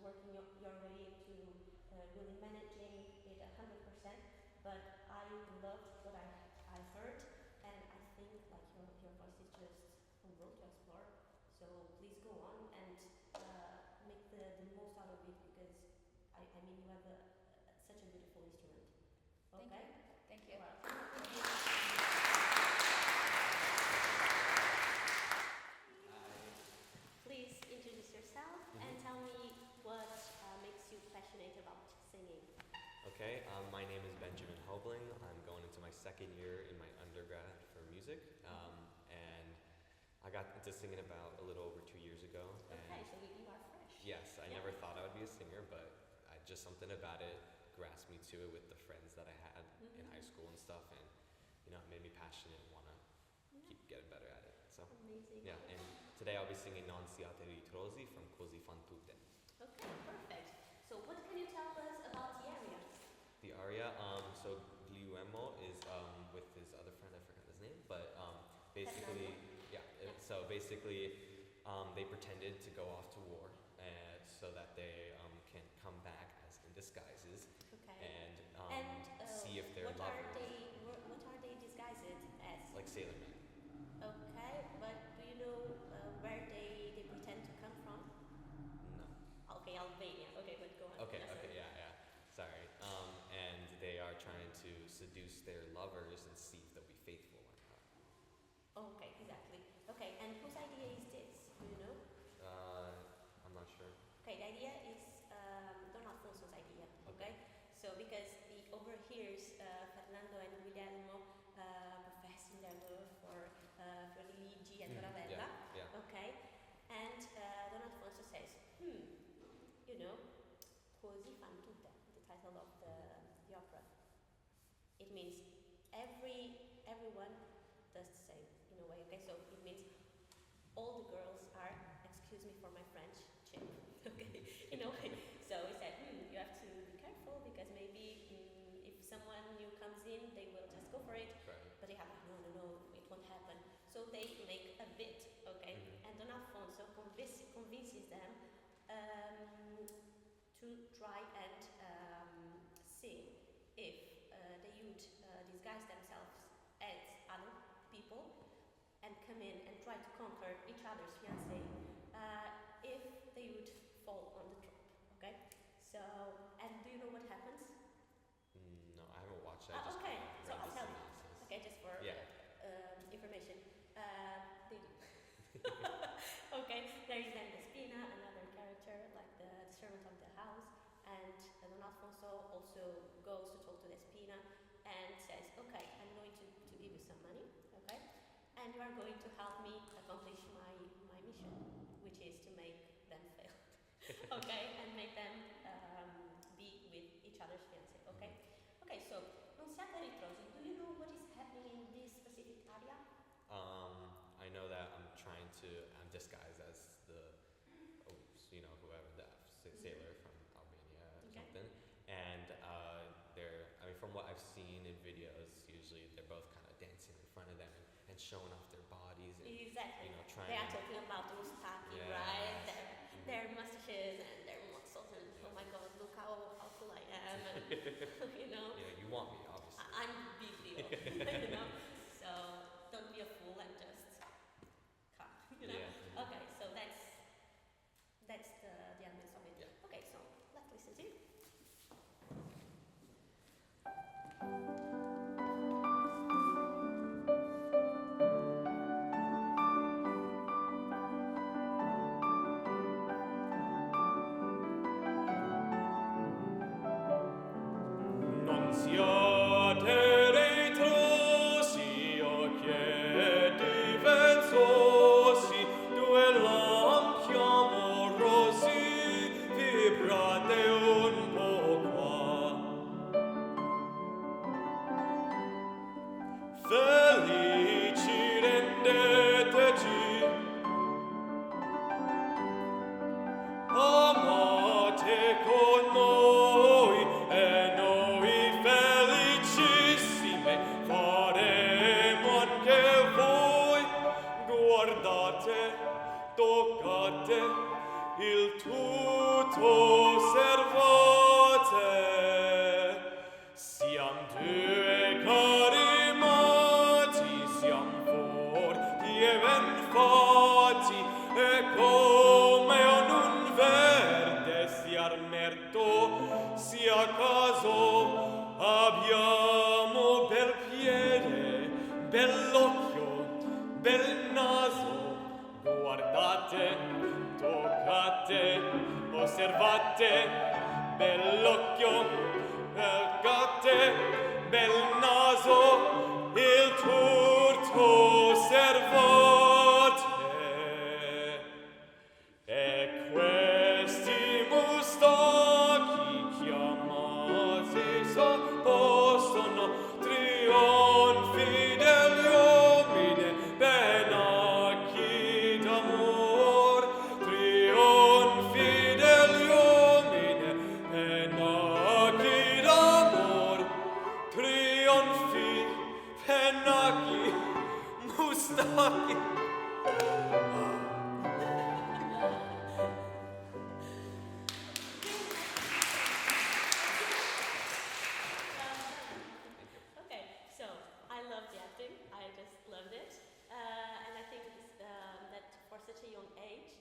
working your way into really managing it 100%. But I loved what I heard, and I think like your voice is just a world to explore. So please go on and make the most out of it, because I mean you have such a beautiful instrument. Okay? Thank you. Well, please introduce yourself and tell me what makes you passionate about singing. Okay, my name is Benjamin Hobling. I'm going into my second year in my undergrad for music, and I got into singing about a little over 2 years ago. Okay, And so you are fresh. yes, I Yeah. never thought I would be a singer, but just something about it grasped me to it with the friends that I had in high school and stuff, and it made me passionate and want to keep getting better at it. So Amazing. yeah, and today I'll be singing Non siate ritrosi from Così fan tutte. Okay, perfect. So what can you tell us about the area? The aria, so Guillermo is with his other friend, I forgot his name, but basically, so basically they pretended to go off to war so that they can come back as in disguises Okay. and see if they're what lovers, are they disguised as? like sailormen. Okay, but do you know where they pretend to come from? No. Okay, Albania. Okay, but go on. Okay, Yeah, okay, sorry. yeah. Sorry. And they are trying to seduce their lovers and see if they'll be faithful or not. Okay, exactly. Okay, and whose idea is this? Do you know? I'm not sure. Okay, the idea is Don Alfonso's idea. Okay, so because he overhears Fernando and Guillermo professing their love for Ligi and Bravella. Yeah. Okay, and così fan tutte, the title of the opera. It means everyone does the same in a way, okay? So it means all the girls are, excuse me for my French, chimp, okay? In a way. So we said, you have to be careful because maybe if someone new comes in, they will just go for it. Right. But they have, no, it won't happen. So they make a bit, okay? And Don Alfonso convinces them to try and see if they would disguise themselves as other people and come in and try to conquer each other's fiancé if they would fall on the trap, okay? So, and do you know what happens? No, I haven't watched it. I just Okay, so read I'll the tell you. synopsis. Okay, just for information. They do. Okay, there is then Despina, another character, like the servant of the house, and Don Alfonso also goes to talk to Despina and says, okay, I'm going to give you some money, okay, and you are going to help me accomplish my mission, which is to make them fail, okay, and make them be with each other's fiancé, okay? Okay, so, non siate ritrosi, do you know what is happening in this specific area? I know that I'm disguised as whoever that sailor from Albania or something. And from what I've seen in videos, usually they're both kind of dancing in front of them and showing off their bodies and, Exactly. trying They are to... talking about the mustaki, Yeah. right? Their mustaches and their muscles and oh my god, look how cool I am and You want me, obviously. I'm big deal, So don't be a fool and just come, Yeah. Okay, so that's the elements of it. Yeah. Okay, so let's listen to it. Non siate ritrosi, occhi difensosi, due lampi amorosi, vibrate un po' qua. Felici rendeteci, amate con noi e noi felicissime faremo anche voi. Guardate, toccate, il tutto osservate. Siam due cari mati, siam forti e ben fatti, e come un verde sia armerto, sia caso, abbiamo bel piede, bell'occhio, bel naso. Guardate, toccate, osservate, bell'occhio, bel gatte, bel naso, il tutto osservate. E questi mustacchi chiamati possono trionfi degli uomini, benacchi d'amor, trionfi degli uomini, benacchi d'amor, trionfi, benacchi, mustacchi. Okay, so I love the acting. I just loved it, and I think that for such a young age,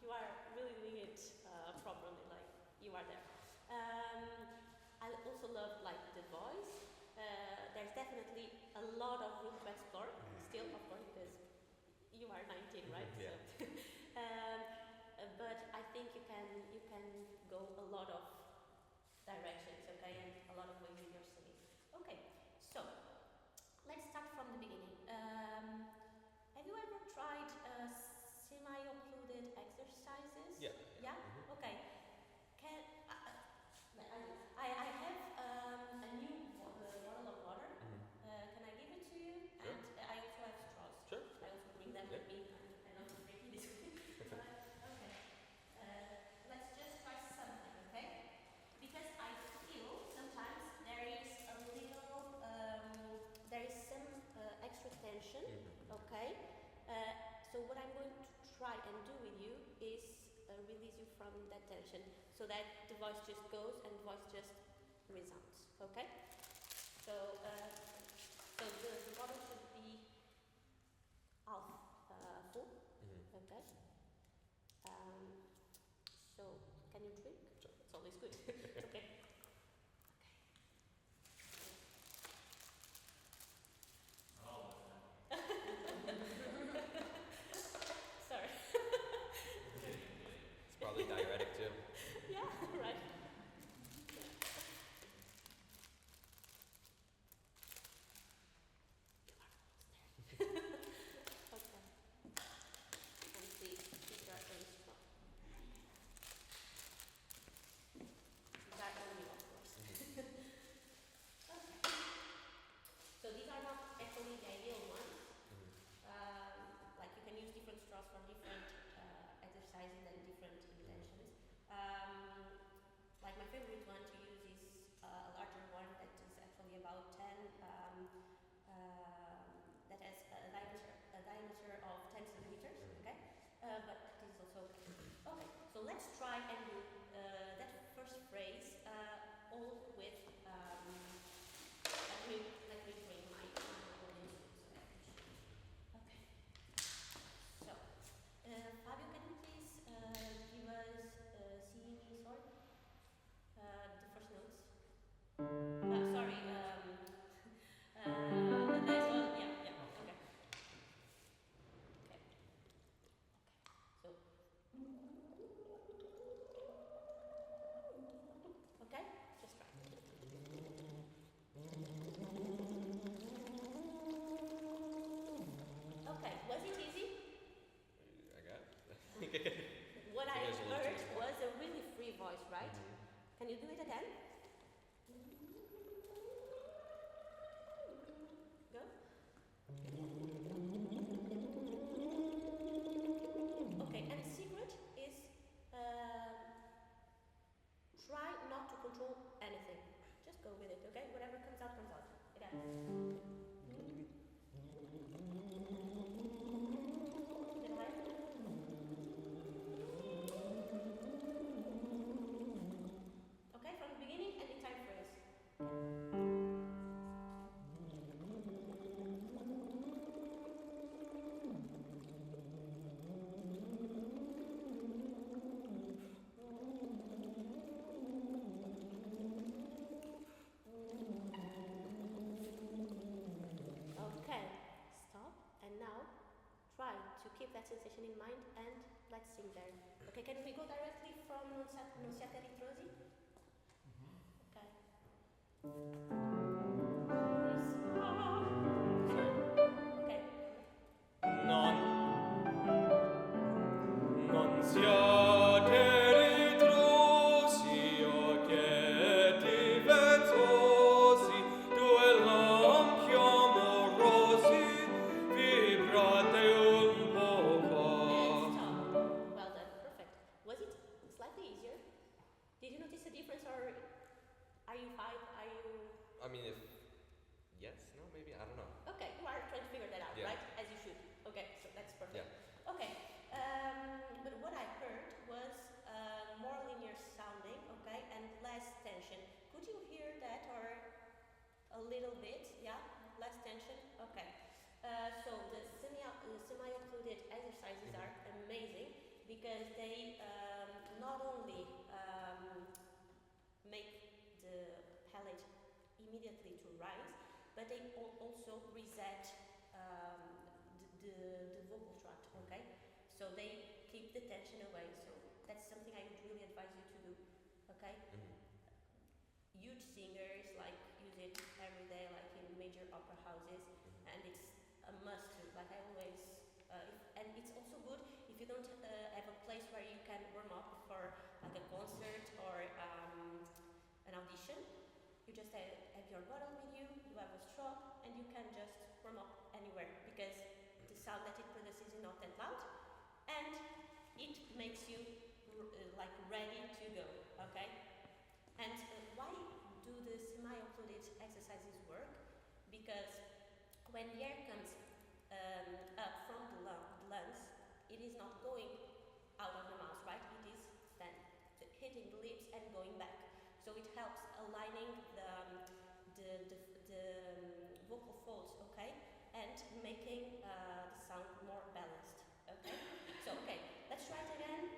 you are really doing it properly. Like you are there. I also love like the voice. There's definitely a lot of room to explore. Still, of course, because you are 19, right? Yeah. So, but I think you can go a lot of directions, okay, and a lot of ways in your singing. Okay, so let's start from the beginning. Have you ever tried semi-occluded exercises? Yeah. Yeah? Mhm. Okay. Can from that tension, so that the voice just goes and the voice just resounds. Okay? So, the bottom should be half full. Okay? So, can you drink? Sure. It's always good. Okay. Sorry. It's probably diuretic too. Yeah, right. Okay. And see, these are very strong. These are only, of course. Okay. So these are not actually the ideal ones. Like you can use different straws for different exercises and different intentions. Like my favorite one to use is a larger one that is actually about 10, that has a diameter of 10 centimeters, okay? But this is also okay. Okay, so let's try and do that first phrase all with, let me bring my own instruments so that I can show you. Okay, so Fabio, can you please give us C, Mi, Sol? The first notes. Sorry. Yeah. Okay. So. Okay. Just try. Okay. Was it easy? I got it. What I It is a little heard too small. was a really free voice, right? Can you do it again? Go. Okay, and the secret is try not to control anything. Just go with it, okay? Whatever comes out, comes out. Again. A bit higher. Okay, from the beginning and the entire phrase. Okay, stop. And now try to keep that sensation in mind and let's sing there. Okay, can we go directly from Non siate ritrosi? Okay. Okay. Non siate ritrosi, o che divetosi, due lampi amorosi, vibrate un poco. And stop. Well done. Perfect. Was it slightly easier? Did you notice a difference or are you fine? Are you I mean, if yes, no, maybe I don't know. okay? You are trying to figure that out, Yeah. right? As you should. Okay, so that's perfect. Yeah. Okay. But what I heard was more linear sounding, okay, and less tension. Could you hear that or a little bit? Yeah, less tension. Okay. So the semi-occluded exercises are amazing because they not only make the palate immediately to rise, but they also reset the vocal tract, okay? So they keep the tension away. So that's something I would really advise you to do, okay? Huge singers like use it every day, like in major opera houses, and it's a must do. Like I always, and it's also good if you don't have a place where you can warm up for like a concert or an audition. You just have your bottle with you, you have a straw, and you can just warm up anywhere because the sound that it produces is not that loud, and it makes you like ready to go, okay? And why do the semi-occluded exercises work? Because when the air comes up from the lungs, it is not going out of the mouth, right? It is So it helps aligning the vocal folds, okay, and making the sound more balanced, okay. So okay, let's try it again.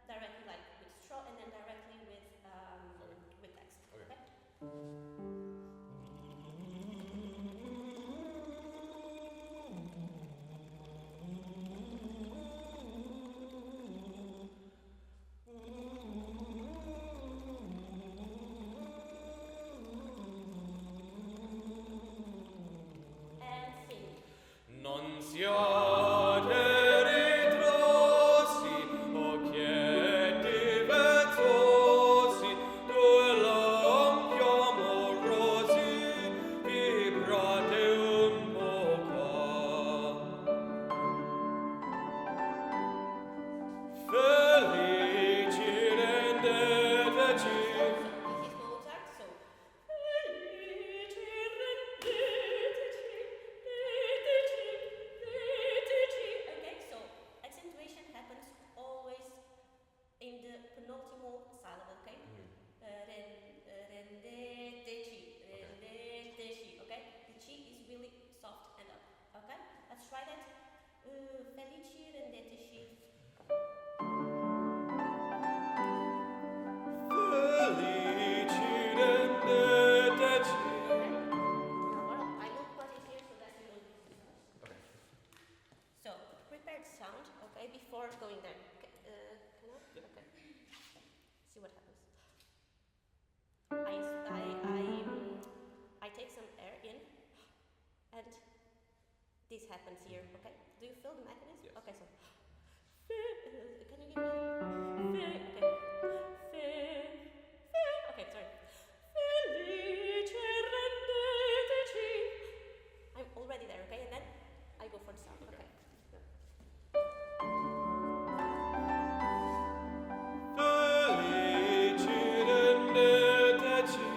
Directly like with straw and then directly with text. Okay. And sing. Non siate ritrosi, o chieti vezzosi, due lampi amorosi, vibrate un poco. Felici rendeteci. This is Mozart, so felici rendeteci. Okay, so accentuation happens always in the penultimate syllable, okay? Rendeteci, okay? The chi is really soft and up, okay? Let's try that. Felici rendeteci. Felici rendeteci. I will put it here so that you don't lose it. Okay. So, prepared sound, okay, before going there. Okay, can I? Okay. See what happens. I take some air in, and this happens here, okay? Do you feel the mechanism? Yes. Okay, so. Can you give me? Okay, sorry. Felice rendeteci. I'm already there, okay? And then I go for the sound, okay? Felici rendeteci.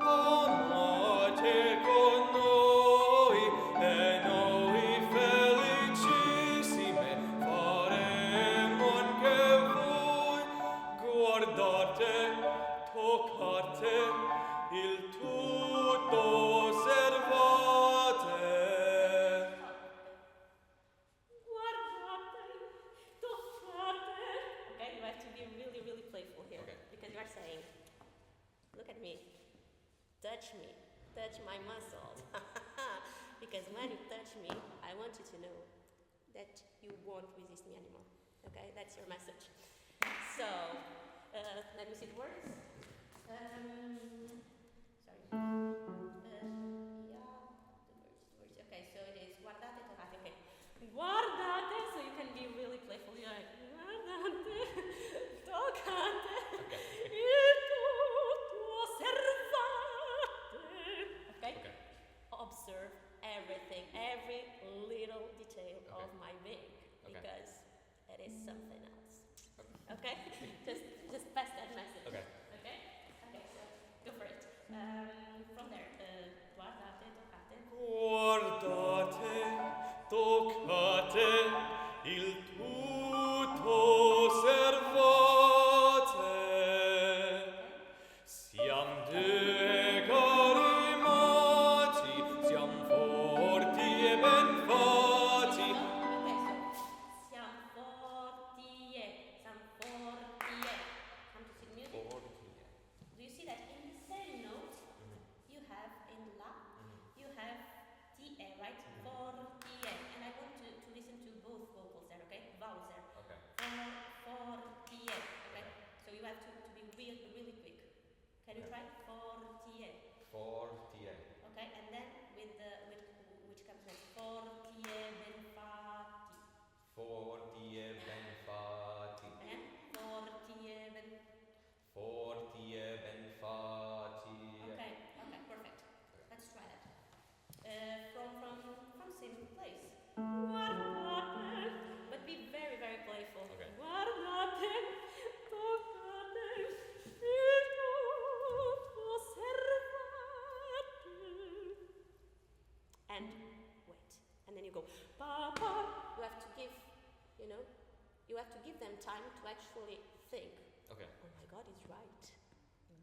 Amate con noi e noi felicissime faremo anche voi. Guardate, toccate, il tutto osservate. Guardate, toccate. Okay, you have to be really, really playful here. Okay. Because you are saying, look at me, touch my muscles. Because when you touch me, I want you to know that you won't resist me anymore. Okay, that's your message. So, let me see the words. Sorry. Yeah, the words. Okay, so it is guardate, toccate. Okay. Guardate, so you can be really playful. You're like, guardate, toccate, il tutto osservate. Okay? Okay. Observe everything, every little detail of my being, Okay. because it is something else. Okay? just pass that message. Okay. Okay? Okay, so go for it. From there, guardate, toccate. Guardate, toccate, il tutto osservate. Siam due cari mati, siam forti e ben fatti. Okay, so siam fortie. Come to see the music. Do you see that in the same note you have in la, you have tie, right? Fortie. And I want to listen to both vocals there, okay? Vowels there. Okay. Fortie. Okay? So you have to be really quick. Can you try? Fortie. Fortie. Okay? And then with which comes next? Fortie ben fatti. Fortie ben fatti. And fortie ben. Fortie ben fatti. Okay, perfect. Let's try that. From same place. Guardate, but be very, very playful. Okay. Guardate, toccate, il tutto osservate. And wait. And then you go, pa, pa. You have to give, you have to give them time to actually think. Okay. Oh my God, he's right.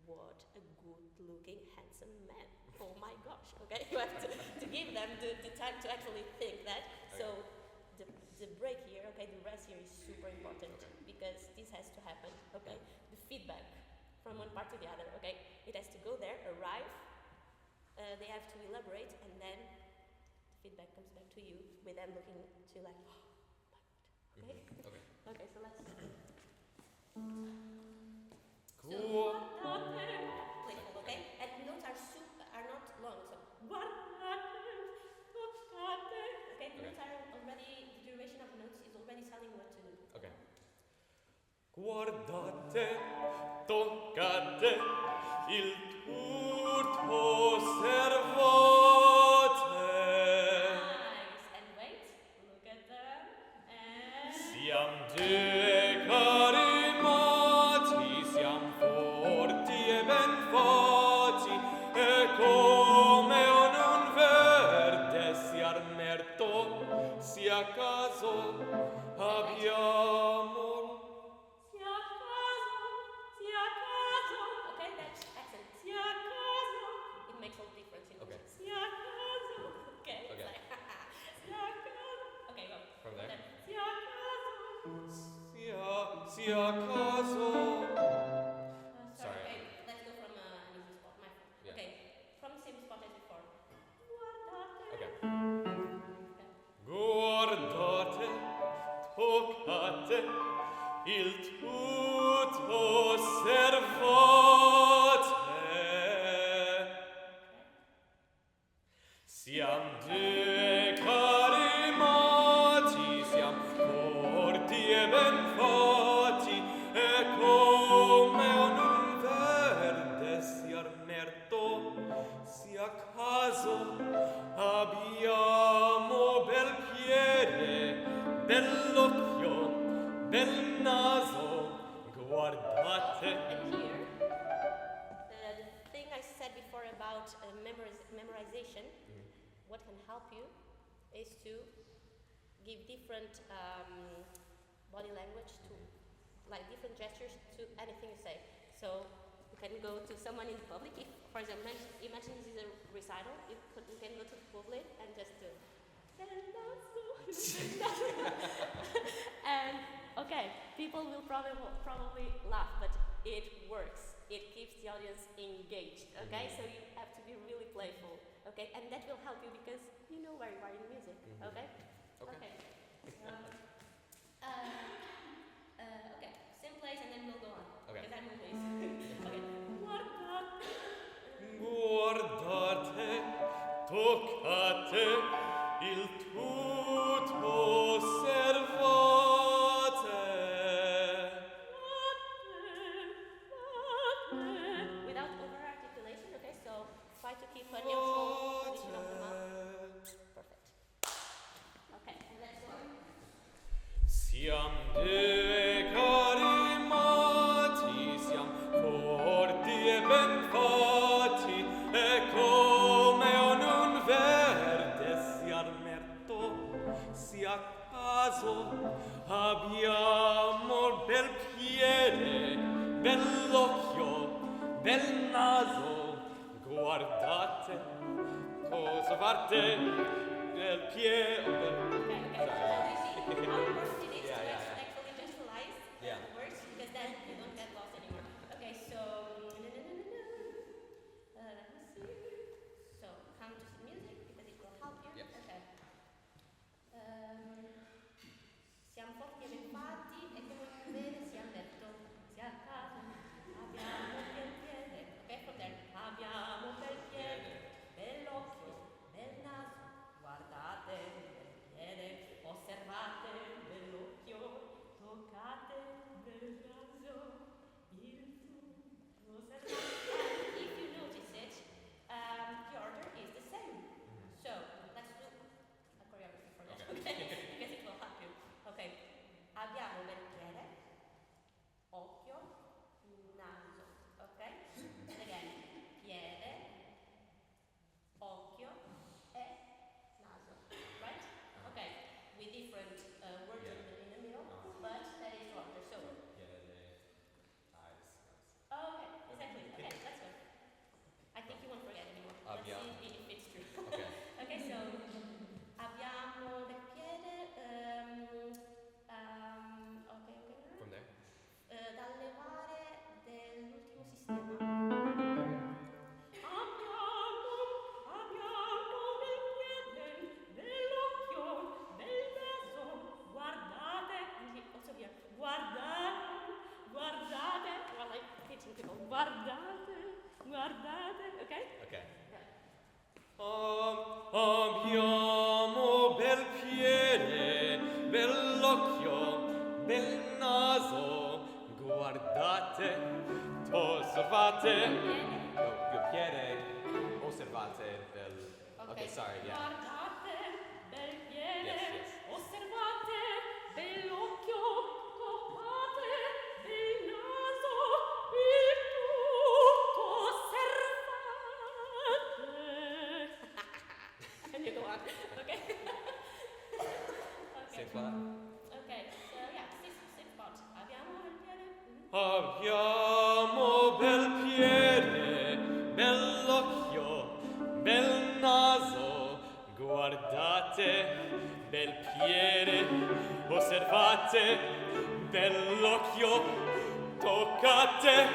What a good-looking, handsome man. Oh my gosh, okay? You have to give them the time to actually think that. Okay. So the break here, okay, the rest here is super important because this has to happen, okay? The feedback from one part to the other, okay? It has to go there, arrive, they have to elaborate, and then the feedback comes back to you with them looking to you like, oh my God, okay? Okay. Okay, so let's... Cool. Playful, okay? And notes are not long, so okay, the notes are already, the duration of the notes is already telling what to do. Okay. Guardate, toccate, il tutto servote. Nice, and wait, look at them, and... Siam due cari moti, siam forti e ben foti, e come un verde sia armerto, sia caso abbiamo. Okay, that's accent. It makes all the difference in Okay. music. Okay, it's Okay. like, okay, go. From there? Then, Sia caso. Sorry. Okay, let's go from an easy spot. My fault. Yeah. Okay, from the same spot as before. Okay. Guardate, toccate, il tutto servote. Siam due cari moti, siam forti e ben fatti, e come un verde sia armerto, sia caso abbiamo bel piede, bell'occhio, bel naso, guardate. And here, the thing I said before about memorization, what can help you is to give different body language to, like different gestures to anything you say. So you can go to someone in public. If, for example, imagine this is a recital, you can go to the public and just do. And okay, people will probably laugh, but it works. It keeps the audience engaged. Okay, so you have to be really playful. Okay, and that will help you because you know where you are in music. Okay. Okay. Okay, same place and then we'll go on. Okay. Because I'm always. Okay. Guardate, toccate, il tutto servote. Without over articulation, okay, so try to keep a neutral position of the mouth. Perfect. Okay, and let's go. Siam due cari moti, siam forti e ben fatti, e come un verde sia armerto, sia caso abbiamo bel piede, bell'occhio, bel naso, guardate, cosa fate del piede. Okay, so you see how important it is Yeah, to yeah, yeah. actually visualize Yeah. the words because then you don't get lost anymore. Okay, so let me see. So come to some music because it will help you. Yes. Okay. Siamo forti e ben fatti e come vede siamo detto sia a caso abbiamo bel piede. Okay, from there. Abbiamo bel piede, bell'occhio, bel naso, guardate bel piede. Thanks a lot. Okay, so yeah, six spot. Abbiamo il piede. Abbiamo bel piede, bell'occhio, bel naso, guardate, bel piede, osservate, bell'occhio, toccate,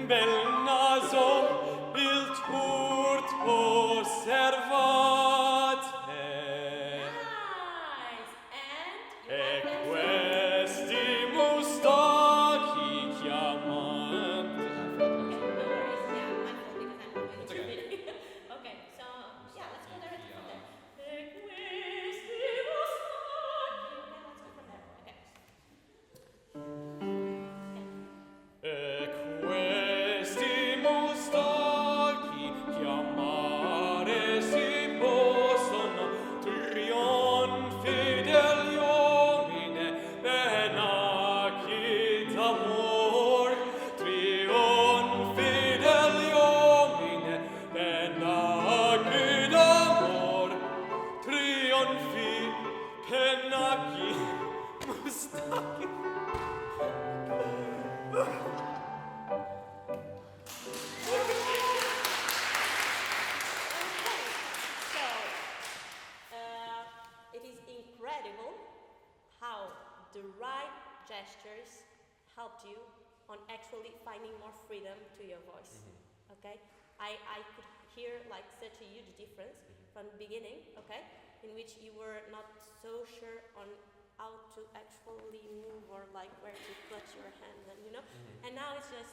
bel naso, il turco osservate. Nice! And you E have the questi mustacchi chiamati. Okay, no worries. Yeah, my fault because I'm going That's to okay. video. Okay, so yeah, let's go directly from there. Okay, let's go from there. Okay. E questi mustacchi chiamare si possono trionfi degli uomini benacchi d'amor, trionfi degli uomini benacchi d'amor, trionfi benacchi mustacchi. Okay, so it is incredible how the right gestures helped you on actually finding more freedom to your voice. Okay, I could hear like such a huge difference from the beginning. Okay, in which you were not so sure on how to actually move or like where to put your hand, and you know. And now it's just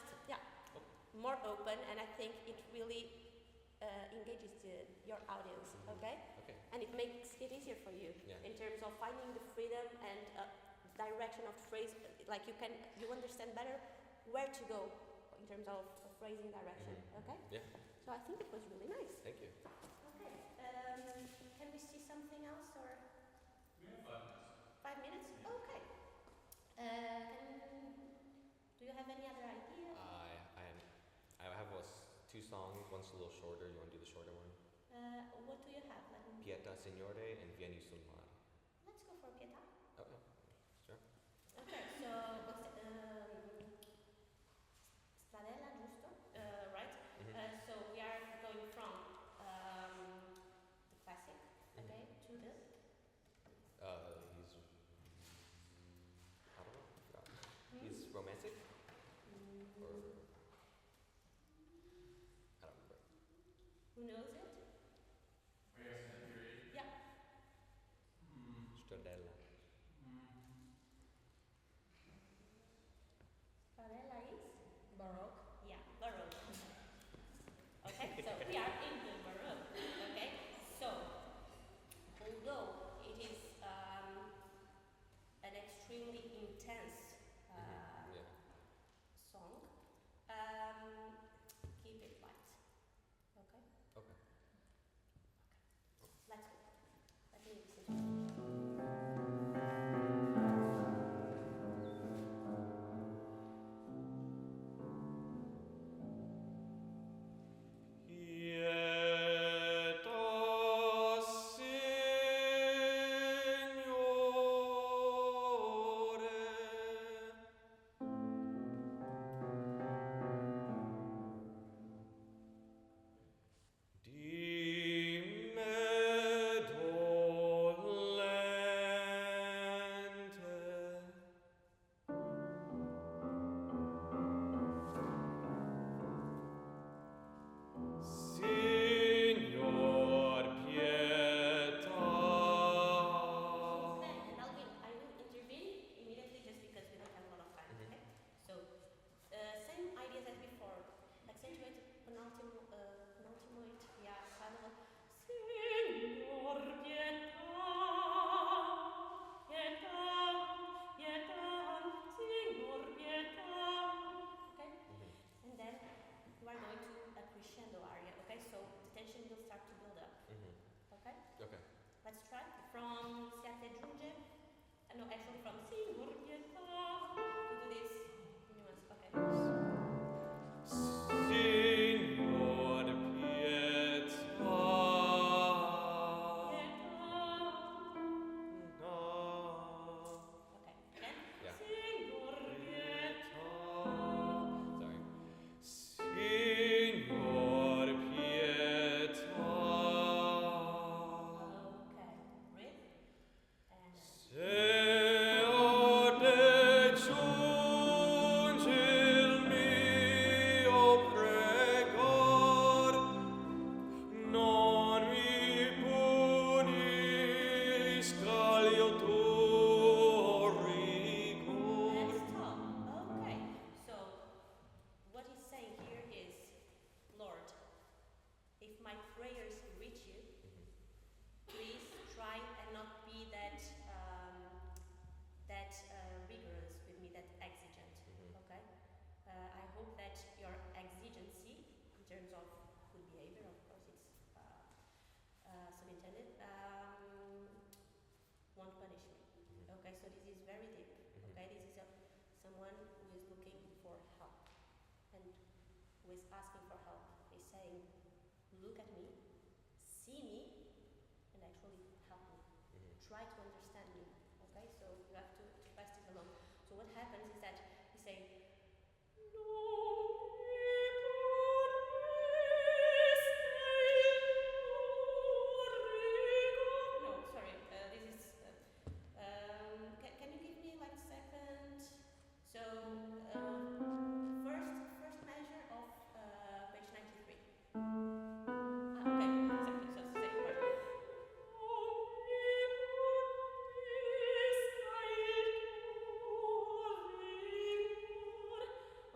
more open, and I think it really engages your audience, okay? Okay. And it makes it easier for you Yeah. in terms of finding the freedom and direction of phrase. Like you understand better where to go in terms of phrasing direction, okay? Yeah. So I think it was really nice. Thank you. Okay. Can we see something else or? We have 5 minutes. 5 minutes? Okay. Do you have any other idea? I have two songs. One's a little shorter. You want to do the shorter one? What do you have? Let me. Pietà Signore and Vieni sul mare. Let's go for Pietà. Okay. Sure. Okay, so Stradella, giusto? Right? So we are going from the classic, okay, to the. He's. I don't know. I forgot. He's romantic? Or. I don't remember. Who knows it? Are you guys in that period? Yeah. Stradella. Stradella is Baroque. yeah, Baroque. Okay, so we are in the Baroque. Okay, so although it is an extremely intense Yeah. song, keep it light. Okay. Okay. someone who is looking for help and who is asking for help is saying, look at me, see me, and actually help me. Try to understand me. Okay, so you have to pass this along. So what happens is that you say, no, sorry, this is, can you give me like a second? So, first measure of page 93. Okay, exactly, so it's the second part.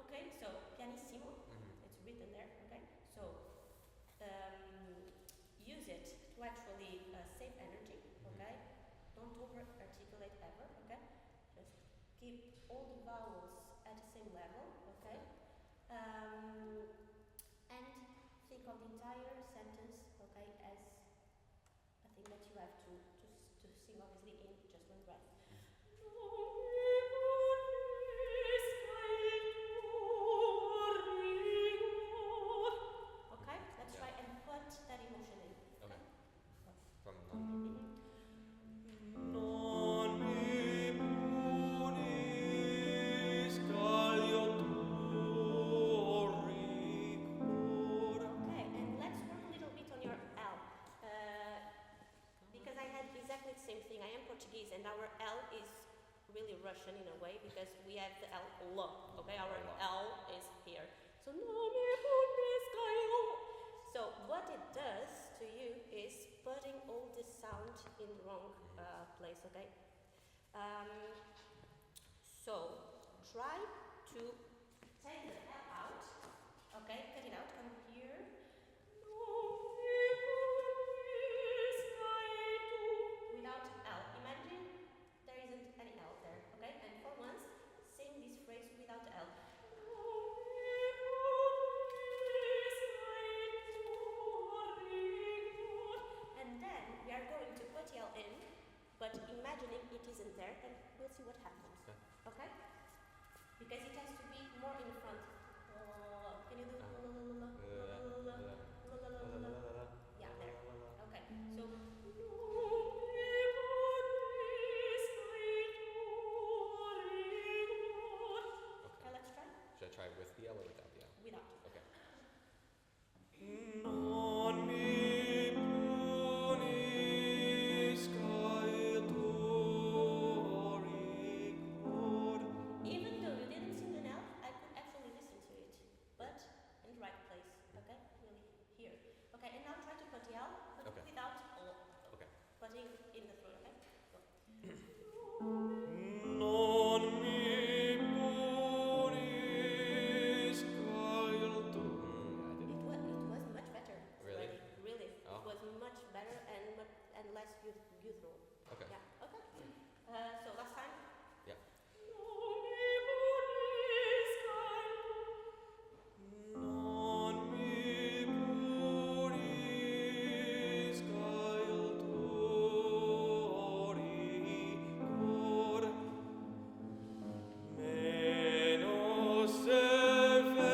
Okay, so pianissimo, it's written there, okay? So, use it to actually save energy, okay? Don't over-articulate ever, okay? Just keep all the vowels at the same level, okay? And think of the entire sentence, okay, as a thing that you have to sing obviously in just one breath. Okay, let's try and put that emotion in. Okay. So, From Non mi punis cagliatori cor. okay, and let's work a little bit on your L. Because I had exactly the same thing. I am Portuguese and our L is really Russian in a way because we have the L, okay? Our L is here. So, so what it does to you is putting all this sound in the wrong place, okay? So try to take the L out, okay? Cut it out, come here. Without L. Imagine there isn't any L there, okay? And for once, sing this phrase without L. And then we are going to put L in, but imagining it isn't there, and we'll see what happens. Okay? Because it has to be more in front. Can you do yeah, there. Okay. So okay, let's try. Should I try with the L or without the L? Without. Okay. Non mi punis cagliatori cor. Even though you didn't sing an L, I could actually listen to it. But in the right place. Okay? Really here. Okay, and now try to put the L, but Okay. without Okay. putting in the throat, okay? Go. Non mi punis cagliatori. It was much better. Really? already. Really. Oh. It was much better and less youthful. Okay. Yeah. Okay. So last time. Yeah. Non mi punis cagliatori cor. Meno severi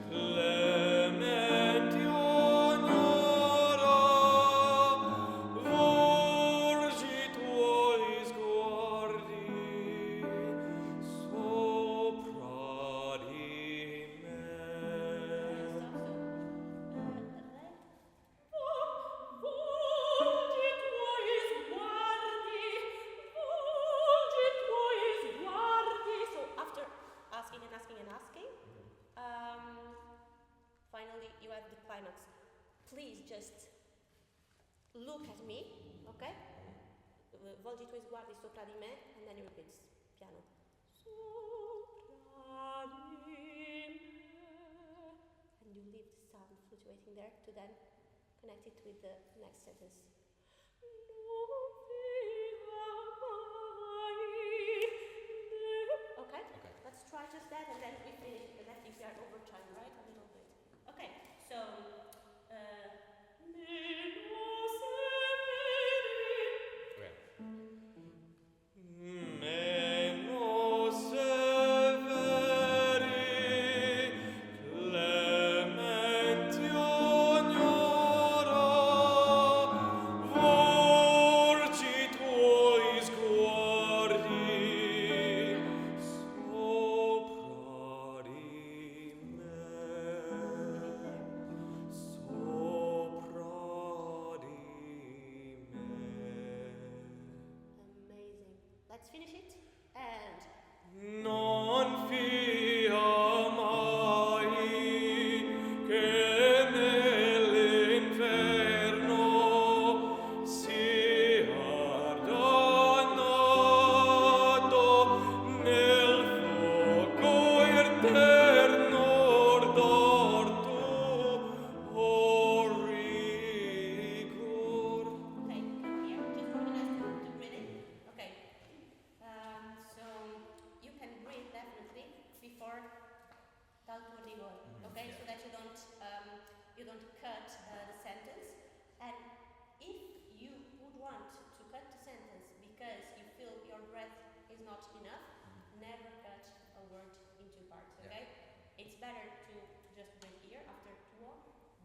clementi ognora vorgi tuoi sguardi sopra di me. So after asking and asking and asking, finally you have the climax. Please just look at me, okay? Volgi i tuoi sguardi sopra di me, and then you repeat piano. Sopra di me. And you leave the sound fluctuating there to then connect it with the next sentence. Okay? Okay. Let's try just that and then we finish because I think we are over time, right? A little bit. Okay, so Okay. Meno let's finish it. And Non fia mai che nell'inferno sia dannato nel fuoco eterno d'orto rigor. okay, come here. Just organize to breathing. Okay. So you can breathe definitely before dal tuo rigor. Okay, Yeah. so that you don't cut the sentence. And if you would want to cut the sentence because you feel your breath is not enough, never cut a word in two parts. Okay, it's better to just breathe here after two o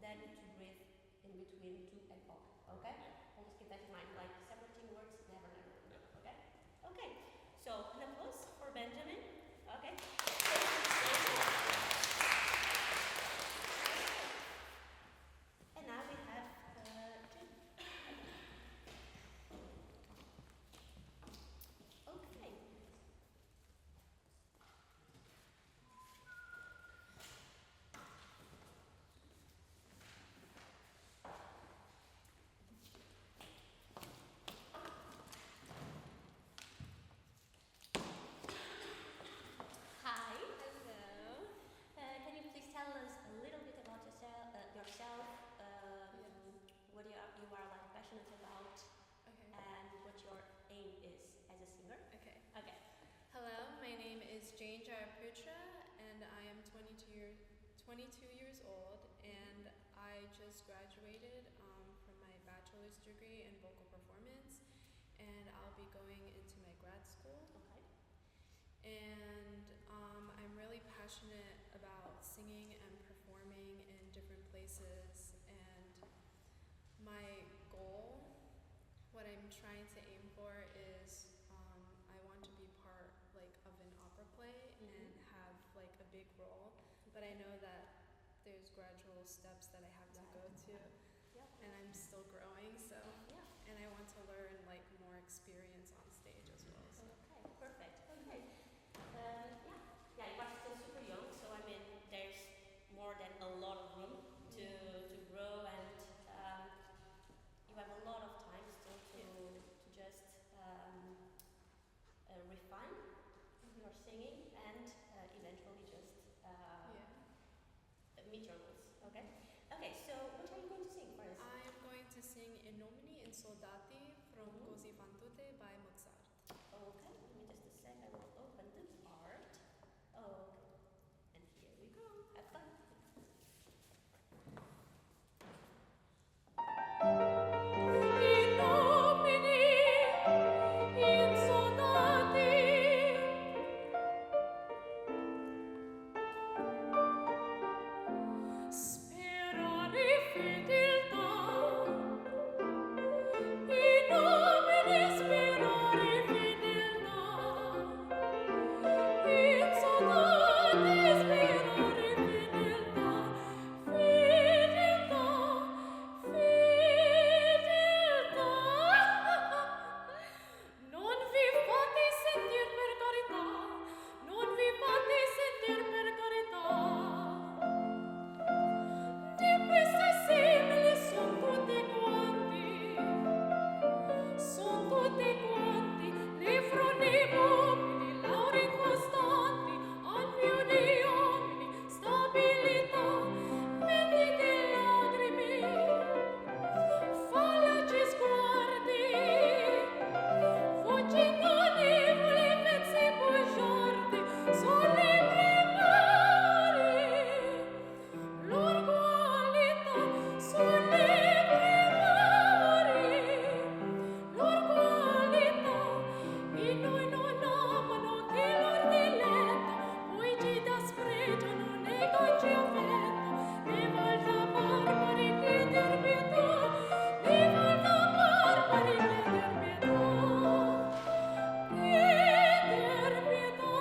than to breathe in between two and o. Okay, always keep that in mind. Like separating words, never, never, never. Okay, okay. So an applause for Benjamin. Okay. And now we have Jim. Okay. Hi. Hello. Can you please tell us a little bit about yourself, what you are like passionate about, Okay. and what your aim is as a singer? Okay. Okay. Hello, my name is Jane Jaraputra, and I am 22 years old, and I just graduated from my bachelor's degree in vocal performance, and I'll be going into my grad school. Okay. And I'm really passionate about singing and performing in different places. And my goal, what I'm trying to aim for, is I want to be part of an opera play and have a big role. But I know that there's gradual steps that I have to go to, Yeah. and I'm still growing. So, Yeah. and I want to learn more experience on stage as well. So. Okay. Perfect. Okay. Yeah. Yeah. You are still super young, so I mean, there's more than a lot of room to grow, and you have a lot of time still to just refine your singing and eventually just meet your goals. Okay. Okay. So what are you going to sing for us? I am going to sing In Nomini in Soldati from Così fan tutte by Mozart. Okay, give me just a sec. I will open the part. Okay, and here we go. Have fun. In nomine in soldati sperare fedeltà in nomine sperare fedeltà in soldati sperare fedeltà fedeltà fedeltà non vi fate sentir per carità non vi fate sentir per carità di queste simili son tutti quanti le froni mobili laurei costanti anni uomini stabilità menti di lagrime fallaci sguardi voci inconevoli pezzi bugiardi soli primari l'orgualità soli primari l'orgualità e noi non amano che lor diletta poi ci dà spreggiano nei gocci affetto ne volta barbari chieder pietà ne volta barbari chieder pietà chieder pietà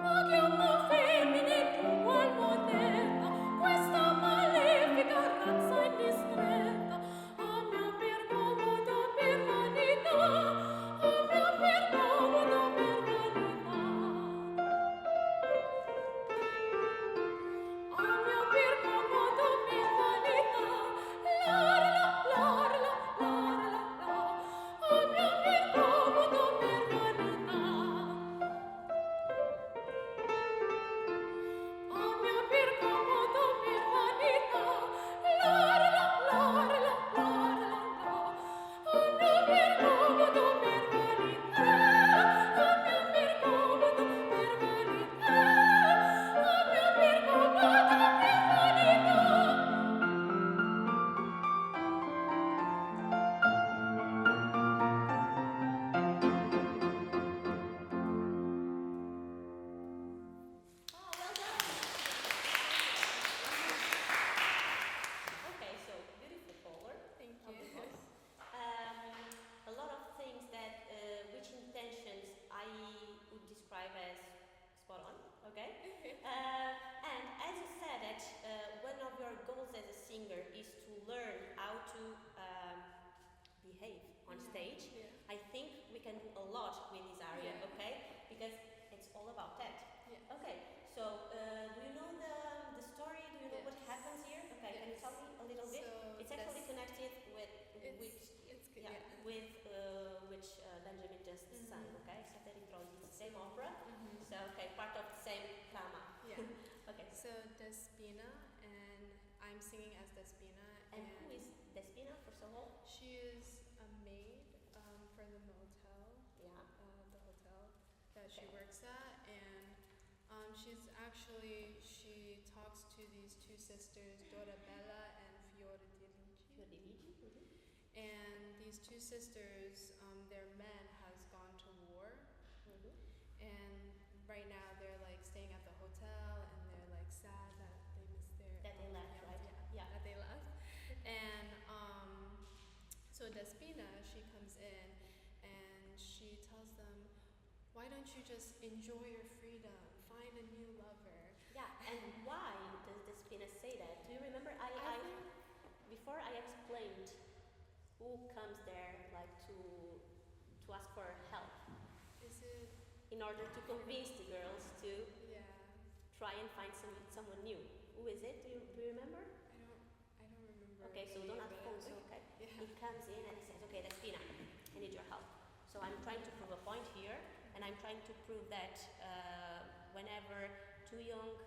ma chiamo femmina singer is to learn how to behave on stage, I think we can do a lot with this area, okay? Because it's all about that. Okay, so do you know the story? Do you know what happens here? Okay, can you tell me a little bit? So It's actually connected with it's good, with which Benjamin just sang, okay? So that it's the same opera. So okay, part of the same drama. Okay. So Despina, and I'm singing as Despina. And who is Despina, first of all? She is a maid for the motel. Yeah. The hotel that she works at, and she talks to these two sisters, Dorabella and Fiordiligi. And these two sisters, their men has gone to war, and right now they're like staying at the hotel, and they're like sad that they missed their That they left, right? Yeah, that they left. And so Despina, she comes in and she tells them, why don't you just enjoy your freedom, find a new lover? Yeah, and why does Despina say that? Do you remember? Before I explained who comes there like to ask for help Is it? in order to convince the girls to Yeah. try and find someone new. Who is it? Do you remember? I don't remember. Okay, so the don't name, have but phones, like, okay? Yeah. He comes in and he says, okay, Despina, I need your help. So I'm trying to prove a point here, and I'm trying to prove that whenever two young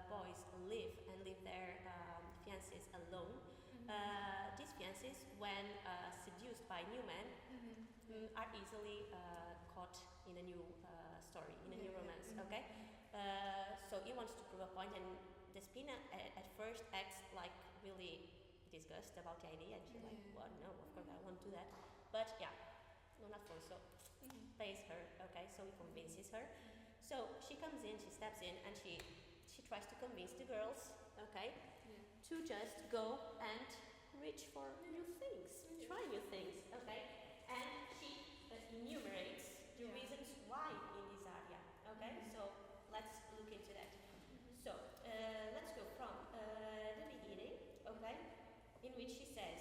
boys leave their fiancés alone, these fiancés, when seduced by new men, are easily caught in a new story, in a new romance, okay? So he wants to prove a point, and Despina at first acts like really disgusted about the idea, and she's like, well, no, of course I won't do that. But yeah, no, not Alfonso pays her, okay, so he convinces her. So she comes in, she steps in, and she tries to convince the girls, okay, to just go and reach for new things, try new things, okay? And she enumerates the reasons why in this area, okay? So let's look into that. So let's go from the beginning, okay? In which she says,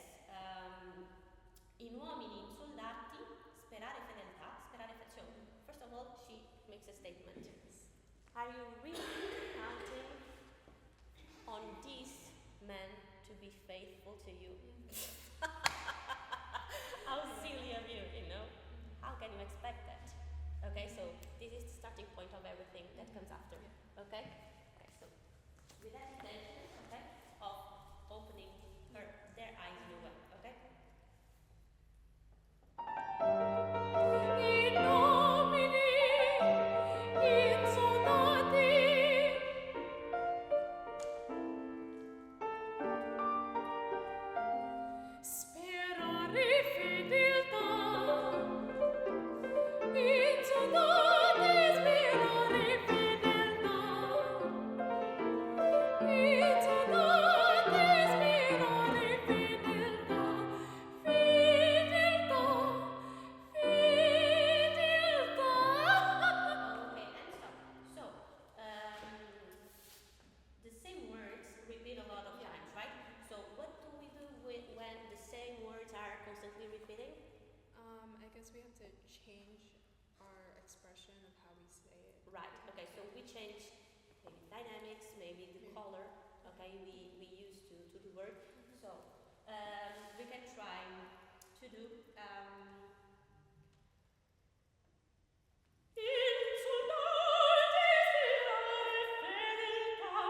in uomini, in soldati, sperare fedeltà, sperare affezione. First of all, she makes a statement. Are you really counting on these men to be faithful to you? How silly of you, you know? How can you expect that? Okay, so this is the starting point of everything that comes after. Okay? Okay, so with that intention, okay, of opening their eyes in a way, okay? In nomine, in soldati. Sperare fedeltà. In soldati sperare fedeltà. In soldati sperare fedeltà. Fedeltà. Okay, and stop. So, the same words repeat a lot of times, right? So, what do we do when the same words are constantly repeating? I guess we have to change our expression of how we say it. Right. Okay, so we change maybe dynamics, maybe the color. Okay, we use to the word. So, we can try to do. In soldati sperare fedeltà,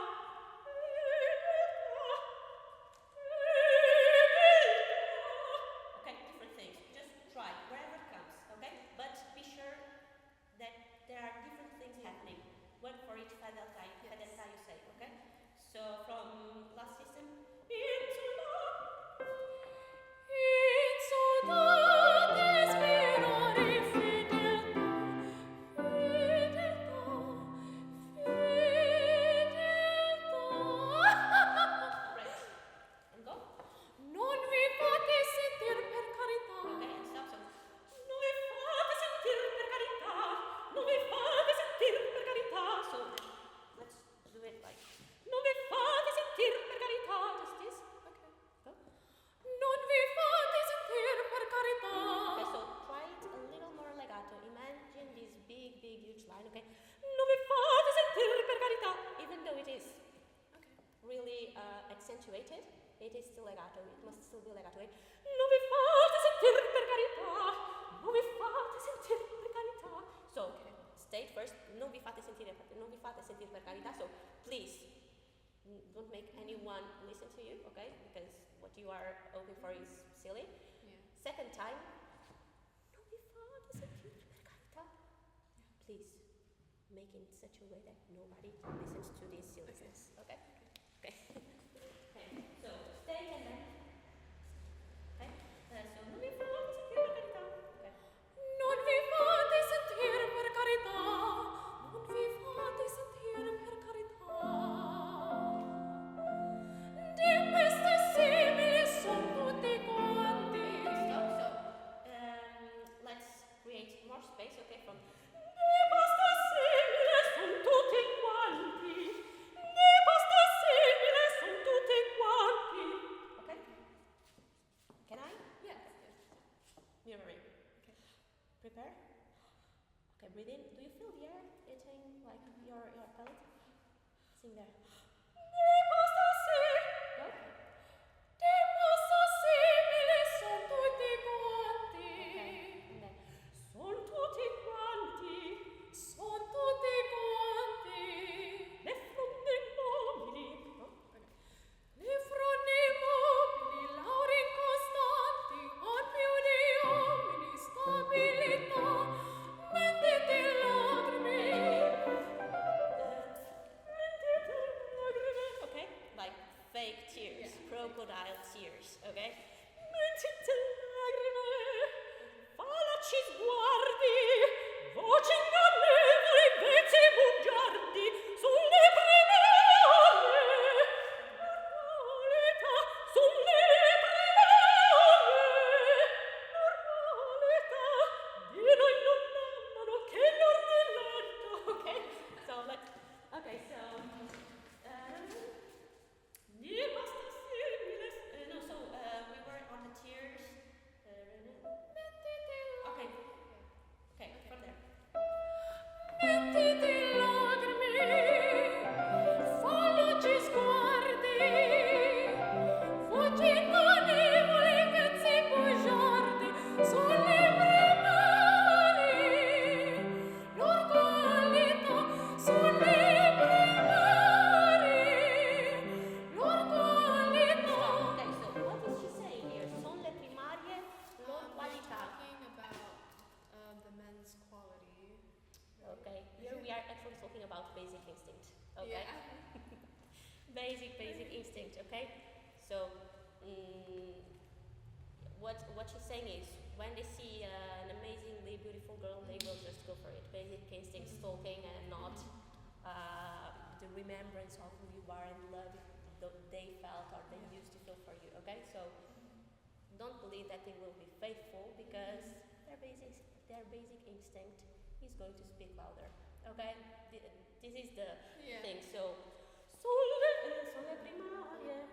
okay, different things. Just try wherever it comes, okay? But be sure that there are different things happening. One for each fedeltà you say, okay? So from last system, in soldati. In soldati accentuated, it is still legato. It must still be legato. Right? Non vi fate sentire per carità. Non vi fate sentire per carità. So, state first. Non vi fate sentire per carità. So, please, don't make anyone listen to you, okay? Because what you are hoping for is silly. Yeah. Second time, non vi fate sentire per carità. Please, make it in such a way that nobody listens to this silliness, okay? Okay. Okay. So, stay and then. Okay. So, non vi fate sentire per carità. Okay. Non vi fate sentire per carità, non vi fate sentire per carità. Di queste simili son tutti quanti. Stop. So, let's create more space, okay? From di pasta simile son tutti quanti. Di pasta simile son tutti quanti. Okay? Can I? Yeah. Mirroring. Okay. Prepare. Okay, breathe in. Do you feel the air hitting like your pellet? Sing there. Di pasta simile. Go. Di pasta simili son tutti quanti. Okay. And then. Son tutti quanti. Son tutti quanti. Le fronde mobili. No? Le fronde mobili, lauri costanti, han più di uomini stabilità, mentite lacrime. Okay? Like fake tears, crocodile tears, okay? Mentite lacrime, fallaci sguardi, voci ingannevoli, vezzi bugiardi, sulle primavere, normalità, sulle primavere, normalità, di noi non amano che l'ordinetto, okay? So, di pasta simile, no, so, we were on the tears, okay, from there. Mentite lacrime, fallaci sguardi, voci ingannevoli, vezzi bugiardi, sulle primari, l'orgoglio sulle primari, l'orgoglio. Okay, so what is she saying here? Son le primarie, lor We're qualità. talking about the men's quality. Okay, here we are actually talking about basic instinct. Okay, Yeah. basic instinct. Okay, so what she's saying is when they see an amazingly beautiful girl, they will just go for it. Basic instinct, stalking, and not the remembrance of who you are and love they felt or they used to feel for you. Okay, so don't believe that they will be faithful because their basic instinct is going to speak louder. Okay, this is the Yeah. thing. So, sulle primarie.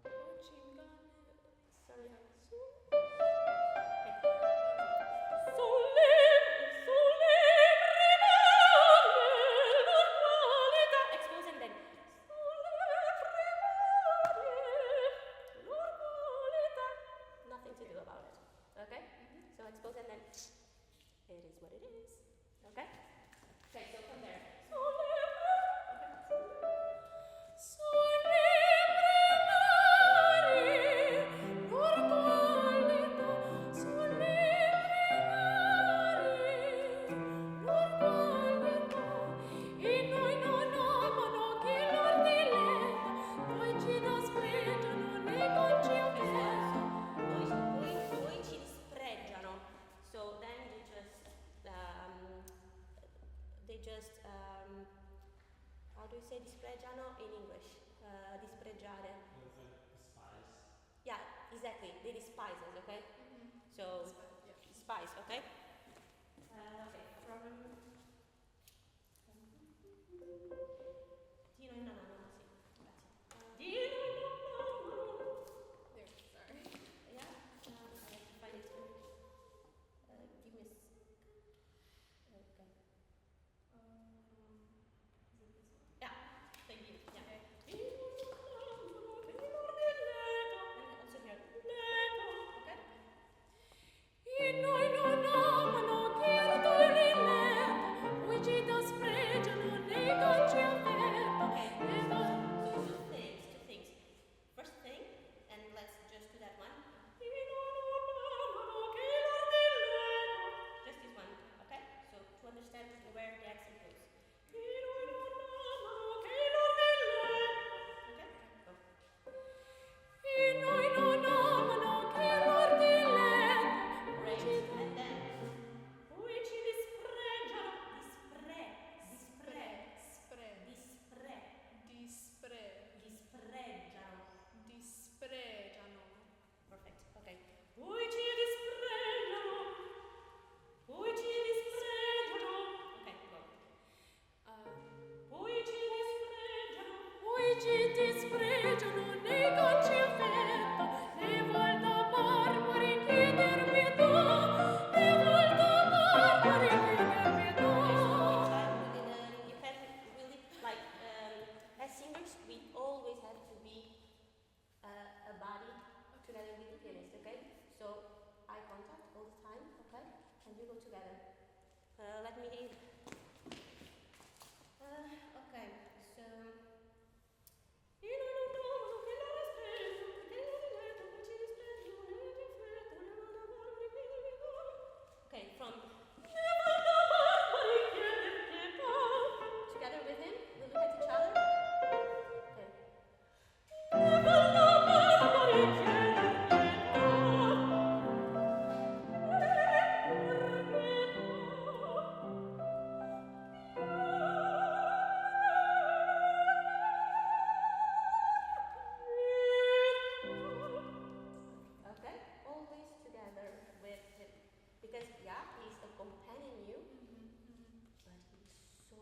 Voci ingannevoli. Sorry. Sulle primarie, lor qualità. Expose and then. Sulle primarie, lor qualità. Nothing to do about it. Okay? So expose and then. It is what it is. Okay? Okay, so from there. Sulle primari, l'orgoglio sulle primari, l'orgoglio. E noi non amano che l'ordinetto, poi ci dispregiano nei conci offeso. Poi ci dispregiano. So then they just how do you say dispregiano in English? Dispregiare. Yeah, exactly. They despise us, okay? So despise, okay? Okay, from Dino in Nanano, sì, grazie. Dino in Nanano. There, sorry. Yeah, I have to find it. Give me a okay. Yeah, thank you. Yeah. Luigi ti spregiano nei conci affetto, ne vuol da barbari chieder pietà, ne vuol da barbari chieder pietà. You can really, like, as singers, we always have to be a body together with the pianist, okay? So, eye contact all the time, okay? And we go together. Let me. Okay, so. Okay, from. Together with him, we look at each other. Okay. Okay, always together with him. Because, yeah, he's accompanying you, but he's so,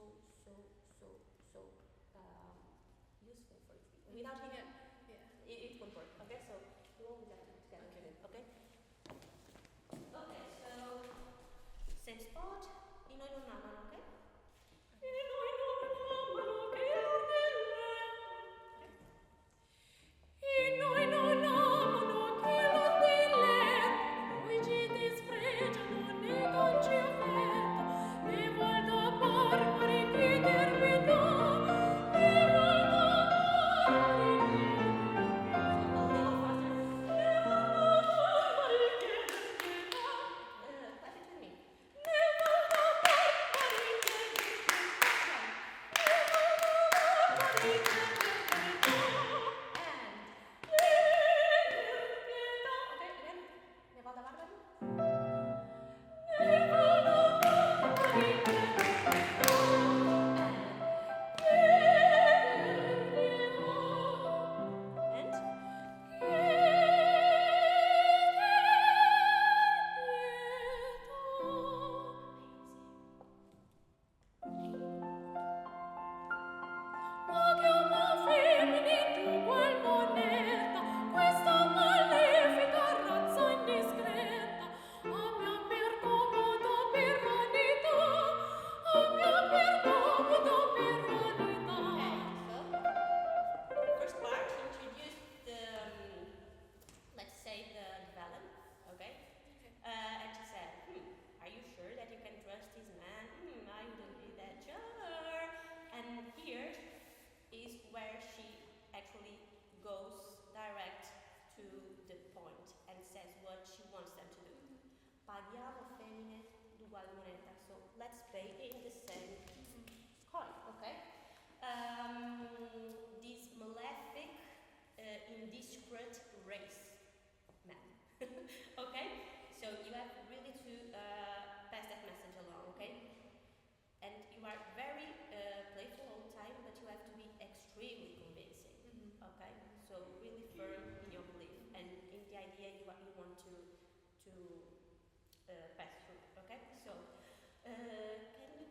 useful for you. Without him, it won't work. Okay, so you always have to be together with him. Okay? Okay, so same spot. Ino non amano, okay? E noi non amano chi lo diletto, Luigi ti spregiano nei conci affetto, ne vuol da barbari chieder pietà, ne vuol da barbari chieder Clap it with me. Okay, again. Ne vado a barbari. And Ma chiama femmine tu quel moneta, questa malefica razza indiscreta, abbia per comodo per vanità, abbia per comodo per vanità. first part introduce the, let's say the villain, okay? And she said, are you sure that you can trust this man? I wouldn't be that sure. And here is where she actually goes direct to the point and says what she wants them to do. Paghiamo femmine d'ugual moneta. So let's pay in the same coin, okay? This malefic, indiscreet race man. Okay? So you have really to pass that message along, okay? And you are very playful all the time, but you have to be extremely convincing, okay? So really firm in your belief and in the idea you want to pass through, okay? So can you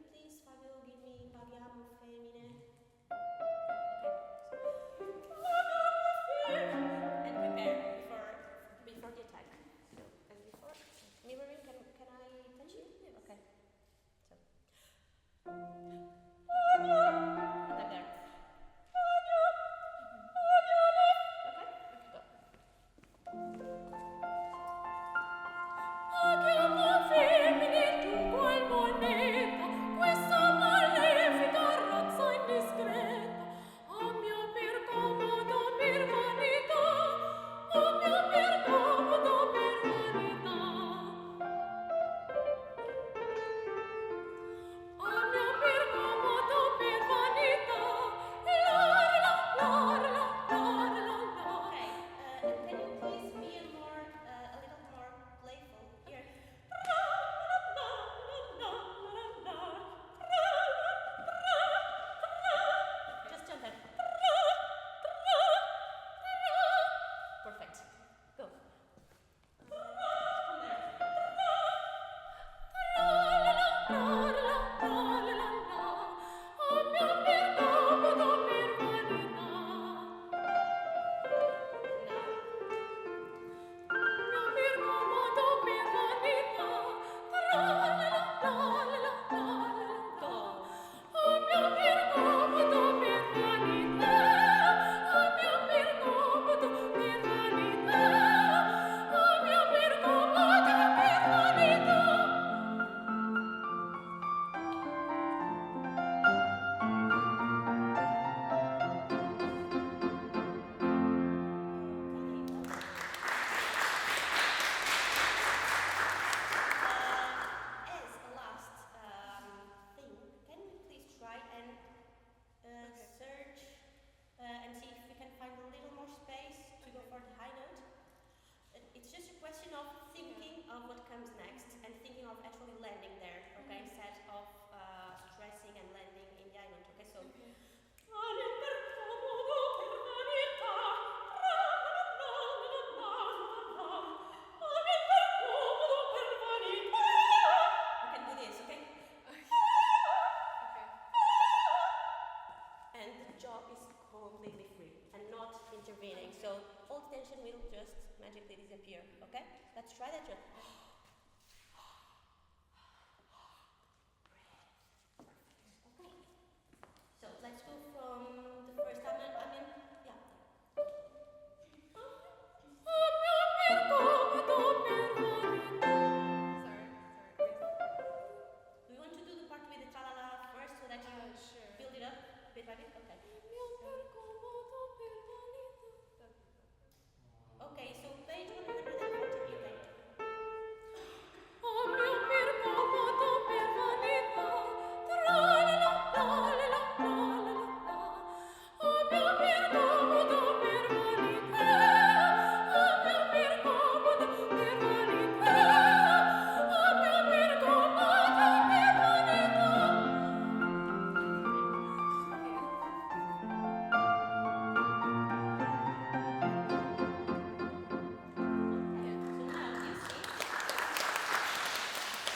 question of thinking of what comes next and thinking of actually landing there, okay, instead of stressing and landing in the island, okay, so you can do this, okay? Okay. And the job is completely free and not intervening. So all the tension will just magically disappear. Okay? Let's try that. Just okay. So let's go from the first time. I mean, yeah. Sorry. Do you want to do the part with the tra-la-la first so that you Sure. build it up bit by bit? Okay. Okay, so page 148.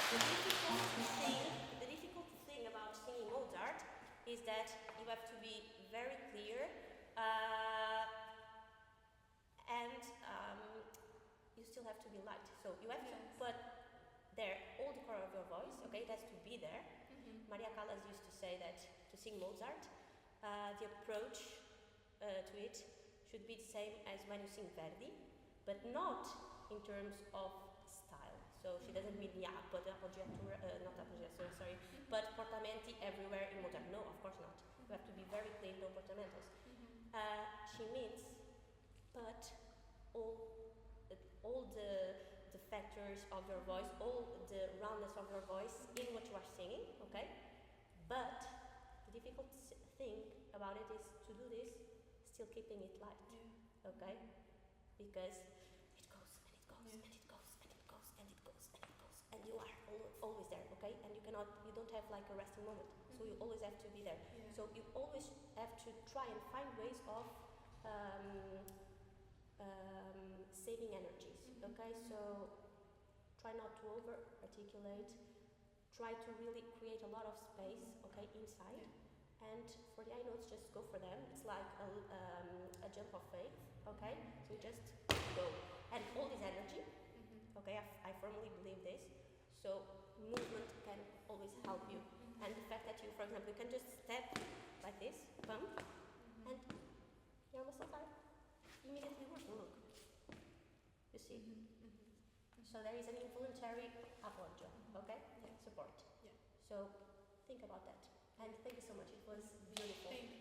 So now you see the difficult thing about singing Mozart is that you have to be very clear and you still have to be light. So you have to put there all the core of your voice, okay? It has to be there. Maria Callas used to say that to sing Mozart, the approach to it should be the same as when you sing Verdi, but not in terms of style. So she doesn't mean put appoggiatura, not appoggiatura, sorry, but portamenti everywhere in Mozart. No, of course not. You have to be very clean, no portamentos. She means put all the factors of your voice, all the roundness of your voice in what you are singing, okay? But the difficult thing about it is to do this still keeping it light, okay? Because it goes and it goes and it goes and it goes and it goes and it goes and you are always there, okay? And you don't have like a resting moment, so you always have to be there. So you always have to try and find ways of saving energies, okay? So try not to over articulate, try to really create a lot of space, okay, inside. And for the high notes, just go for them. It's like a jump of faith, okay? So you just go. And all this energy, okay, I firmly believe this. So movement can always help you. And the fact that you, for example, you can just step like this, bump, and your muscles are immediately working. Look. You see? So there is an involuntary appoggio, okay? Support. So think about that. And thank you so much. It was beautiful. Thank you.